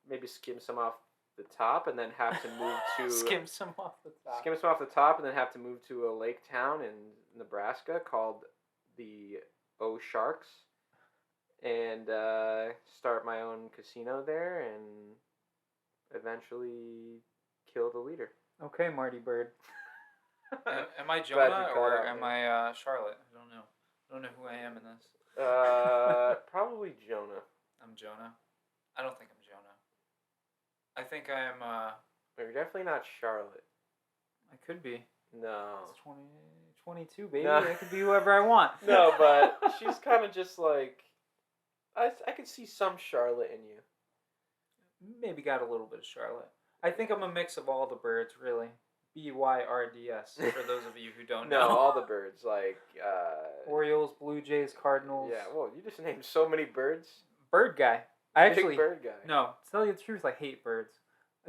maybe skim some off the top, and then have to move to skim some off the top, and then have to move to a lake town in Nebraska called the O Sharks, and start my own casino there, and eventually kill the leader. Okay, Marty Bird. Am I Jonah or am I Charlotte? I don't know. I don't know who I am in this. Probably Jonah. I'm Jonah. I don't think I'm Jonah. I think I am. You're definitely not Charlotte. I could be. No. It's 22, baby. No. I could be whoever I want. No, but she's kind of just like I could see some Charlotte in you. Maybe got a little bit of Charlotte. I think I'm a mix of all the birds, really. BYRDS, for those of you who don't know. No, all the birds, like... Orioles, Blue Jays, Cardinals. Yeah, well, you just named so many birds. Bird guy. Big bird guy. No, to tell you the truth, I hate birds.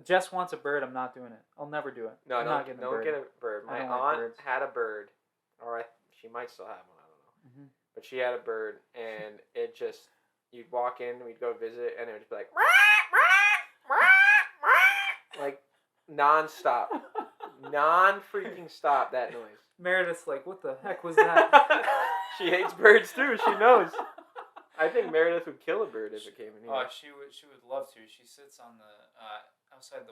Jess wants a bird, I'm not doing it. I'll never do it. No, don't get a bird. My aunt had a bird. Or she might still have one, I don't know. Mm-hmm. But she had a bird, and it just... You'd walk in, we'd go visit, and it would just be like... like, non-stop. Non-freaking stop that noise. Meredith's like, what the heck was that? She hates birds too, she knows. I think Meredith would kill a bird if it came in here. Oh, she would love to. She sits on the inside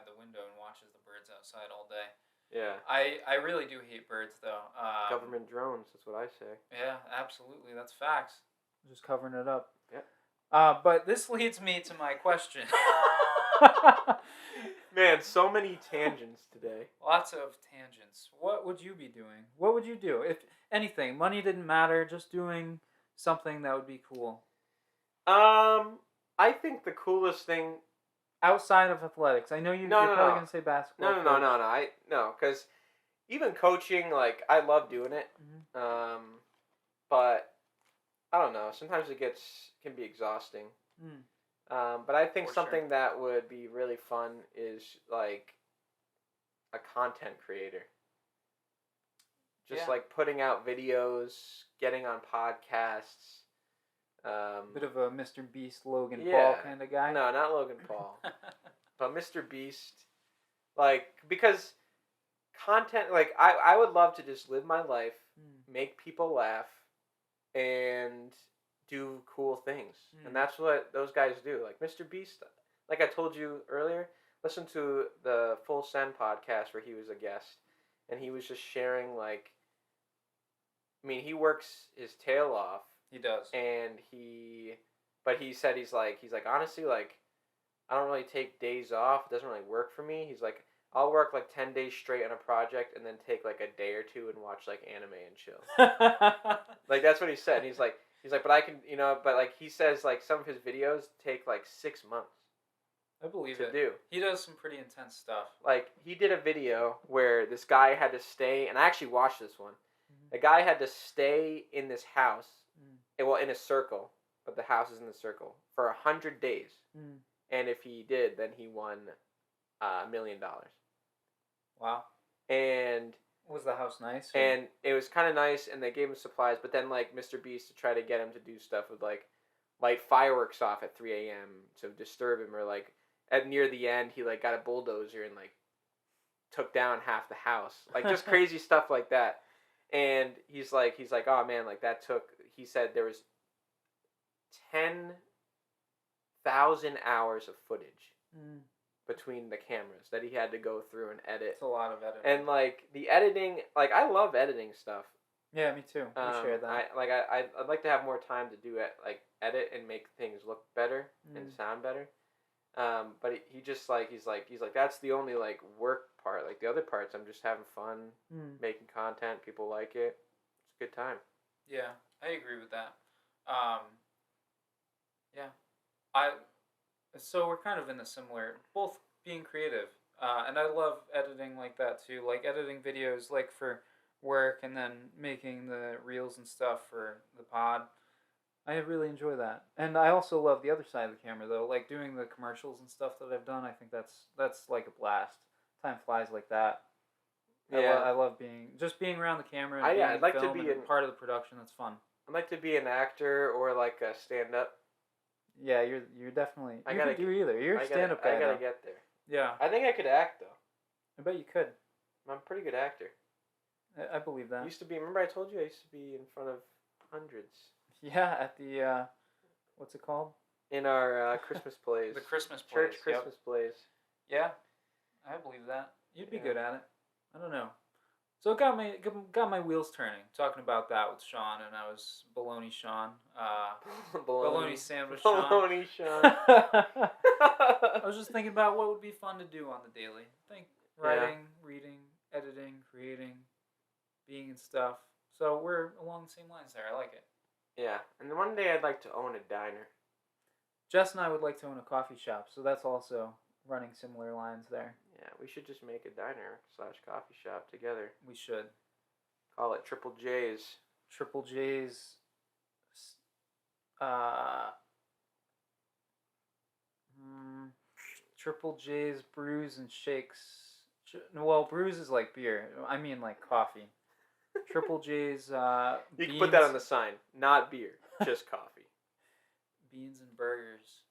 the window and watches the birds outside all day. Yeah. I really do hate birds though. Government drones, that's what I say. Yeah, absolutely. That's facts. Just covering it up. Yeah. But this leads me to my question. Man, so many tangents today. Lots of tangents. What would you be doing? What would you do? If anything, money didn't matter, just doing something that would be cool. I think the coolest thing... Outside of athletics. I know you're probably going to say basketball. No, because even coaching, like, I love doing it. Mm-hmm. But, I don't know, sometimes can be exhausting. But I think something that would be really fun is like a content creator. Just like putting out videos, getting on podcasts. Bit of a Mr. Beast, Logan Paul kind of guy. No, not Logan Paul. But Mr. Beast. Like, because content, like, I would love to just live my life, make people laugh, and... do cool things. And that's what those guys do. Like Mr. Beast, like I told you earlier, listen to the Full Send podcast where he was a guest, and he was just sharing, like, I mean, he works his tail off. He does. And but he said he's like, honestly, like, I don't really take days off. It doesn't really work for me. He's like, I'll work like 10 days straight on a project and then take like a day or two and watch like anime and chill. Like, that's what he said. And he's like, but I can, but like he says, like some of his videos take like 6 months. I believe to do. He does some pretty intense stuff. Like he did a video where this guy had to stay, and I actually watched this one. The guy had to stay in this house, in a circle, but the house is in the circle for 100 days. Mm. And if he did, then he won $1 million. Wow. And was the house nice? Or? And it was kind of nice, and they gave him supplies. But then, like, Mr. Beast to try to get him to do stuff with like light fireworks off at 3 a.m. to disturb him, or like at near the end, he like got a bulldozer and like took down half the house, like just crazy stuff like that. And he's like, oh man, like that took. He said there was 10,000 hours of footage between the cameras that he had to go through and edit. It's a lot of editing. And like the editing, like I love editing stuff. Yeah, me too. We share that. I'd like to have more time to do it, like edit and make things look better and sound better. But he just like he's like that's the only like work part. Like the other parts, I'm just having fun making content. People like it. It's a good time. Yeah, I agree with that. Yeah, so we're kind of in the similar, both being creative, and I love editing like that too. Like editing videos, like for work, and then making the reels and stuff for the pod. I really enjoy that, and I also love the other side of the camera though, like doing the commercials and stuff that I've done. I think that's like a blast. Time flies like that. Yeah, I love being around the camera. And I'd like to be part of the production. That's fun. I'd like to be an actor or like a stand-up. Yeah, you're definitely. You can do either. You're a stand-up guy. I gotta get there. Yeah. I think I could act though. I bet you could. I'm a pretty good actor. I believe that. Remember I told you I used to be in front of hundreds. Yeah, at the what's it called? In our Christmas plays. The Christmas plays. Church Christmas plays. Yeah, I believe that. You'd be good at it. I don't know. So it got my wheels turning talking about that with Sean, and I was Baloney Sean, Baloney Sandwich Sean. Baloney Sean. I was just thinking about what would be fun to do on the daily. Writing, reading, editing, creating, being and stuff. So we're along the same lines there. I like it. Yeah, and one day I'd like to own a diner. Jess and I would like to own a coffee shop, so that's also running similar lines there. Yeah, we should just make a diner/coffee shop together. We should. Call it Triple J's. Triple J's. Triple J's brews and shakes. Well, brews is like beer. I mean like coffee. Triple J's. You can put that on the sign. Not beer, just coffee. Beans and burgers.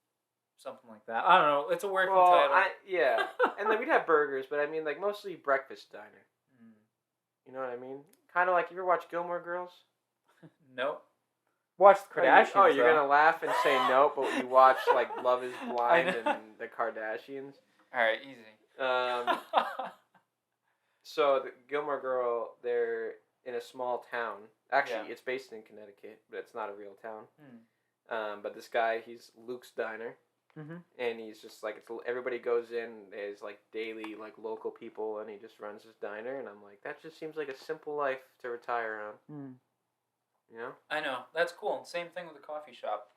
Something like that. I don't know. It's a working title. Yeah. And then we'd have burgers, but I mean like mostly breakfast diner. You know what I mean? Kind of like, you ever watch Gilmore Girls? Nope. Watch the Kardashians. You're going to laugh and say no, but you watch like Love is Blind and the Kardashians. Alright, easy. So the Gilmore Girl, they're in a small town. Actually, it's based in Connecticut, but it's not a real town. But this guy, he's Luke's Diner. And he's just like, everybody goes in, there's like daily like local people, and he just runs his diner, and I'm like, that just seems like a simple life to retire on. You know? I know. That's cool. Same thing with the coffee shop.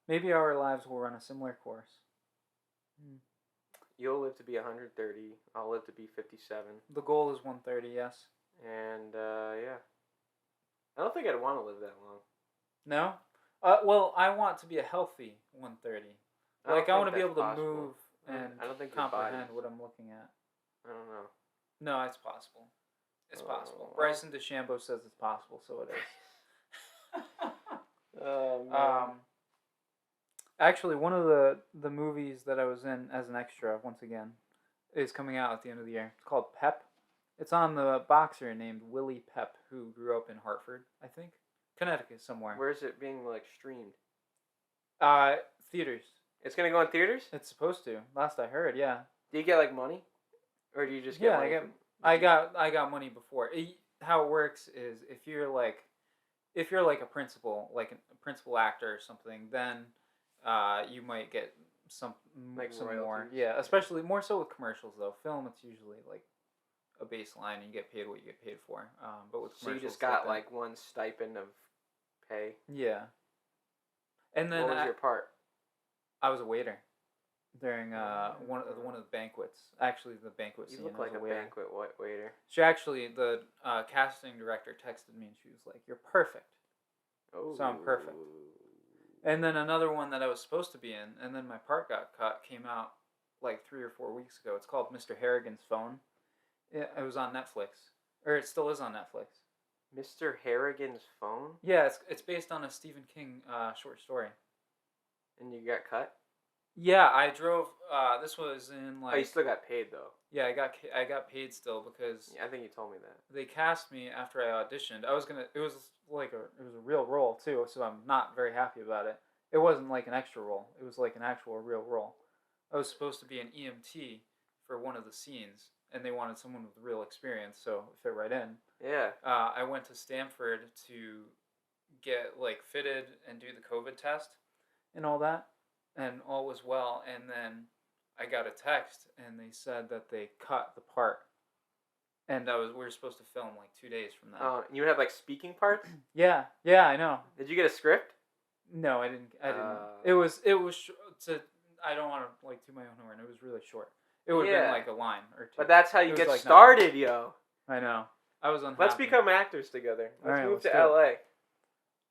Maybe our lives will run a similar course. You'll live to be 130. I'll live to be 57. The goal is 130, yes. And yeah. I don't think I'd want to live that long. No? Well, I want to be a healthy 130. Like, I want to be able to move and I don't think comprehend what I'm looking at. I don't know. No, it's possible. It's possible. Bryson DeChambeau says it's possible, so it is. Actually, one of the movies that I was in as an extra, once again, is coming out at the end of the year. It's called Pep. It's on the boxer named Willie Pep, who grew up in Hartford, I think. Connecticut somewhere. Where is it being like streamed? Theaters. It's gonna go in theaters? It's supposed to. Last I heard, yeah. Do you get like money, or do you just get money? I got money before. How it works is if you're like a principal, like a principal actor or something, then you might get some more. Yeah, especially more so with commercials though. Film, it's usually like a baseline, and you get paid what you get paid for. But with commercials, so you just got like one stipend of pay. Yeah. And then what was your part? I was a waiter during one of the banquets. Actually, the banquet scene. You look like a banquet waiter. She actually, the casting director texted me, and she was like, "You're perfect." Oh. So I'm perfect. And then another one that I was supposed to be in, and then my part got cut, came out like 3 or 4 weeks ago. It's called Mr. Harrigan's Phone. It was on Netflix, or it still is on Netflix. Mr. Harrigan's Phone? Yeah, it's based on a Stephen King short story. And you got cut? Yeah, I drove. This was in like. Oh, you still got paid though. Yeah, I got paid still because. Yeah, I think you told me that. They cast me after I auditioned. It was a real role too, so I'm not very happy about it. It wasn't like an extra role. It was like an actual real role. I was supposed to be an EMT for one of the scenes, and they wanted someone with real experience, so it fit right in. Yeah. I went to Stanford to get like fitted and do the COVID test and all that, and all was well. And then I got a text, and they said that they cut the part, and we were supposed to film like 2 days from that. Oh, you had like speaking parts? Yeah, I know. Did you get a script? No, I didn't. It was. I don't want to like toot my own horn. It was really short. It would have been like a line or two. But that's how you get like started, nothing. Yo. I know. I was unhappy. Let's become actors together. Let's move to LA.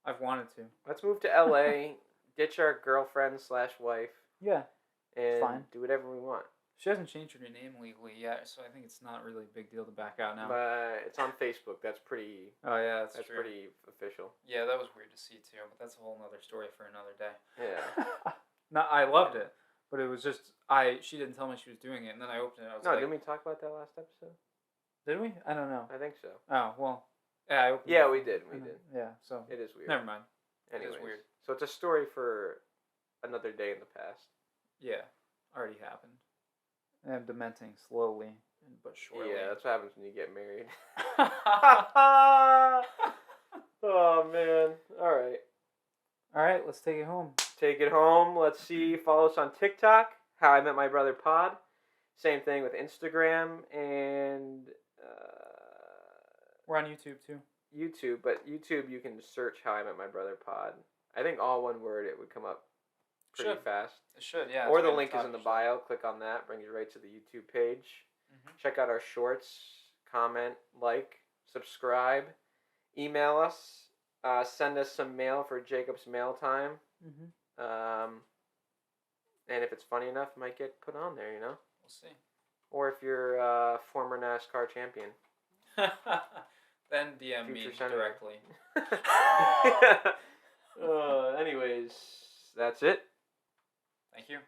I've wanted to. Let's move to LA, ditch our girlfriend/wife. Yeah. And fine. Do whatever we want. She hasn't changed her name legally yet, so I think it's not really a big deal to back out now. But it's on Facebook. That's pretty. Oh yeah, that's true. Pretty official. Yeah, that was weird to see too, but that's a whole other story for another day. Yeah. No, I loved it, but it was just she didn't tell me she was doing it, and then I opened it. I was like, didn't we talk about that last episode? Did we? I don't know. I think so. Oh well. Yeah, I opened it. We did. We did. Yeah, so it is weird. Never mind. Anyways, it is weird. So it's a story for another day in the past. Yeah, already happened. And I'm dementing slowly but surely. Yeah, that's what happens when you get married. Oh man! All right. Let's take it home. Take it home. Let's see. Follow us on TikTok. How I Met My Brother Pod. Same thing with Instagram and. We're on YouTube too. But YouTube you can search How I Met My Brother Pod. I think all one word it would come up pretty fast. It should, yeah. Or the link is in the bio. Click on that. Brings you right to the YouTube page. Mm-hmm. Check out our shorts. Comment, like, subscribe. Email us. Send us some mail for Jacob's mail time. Mm-hmm. And if it's funny enough, it might get put on there, you know? We'll see. Or if you're a former NASCAR champion. Then DM me directly. Anyways, that's it. Thank you.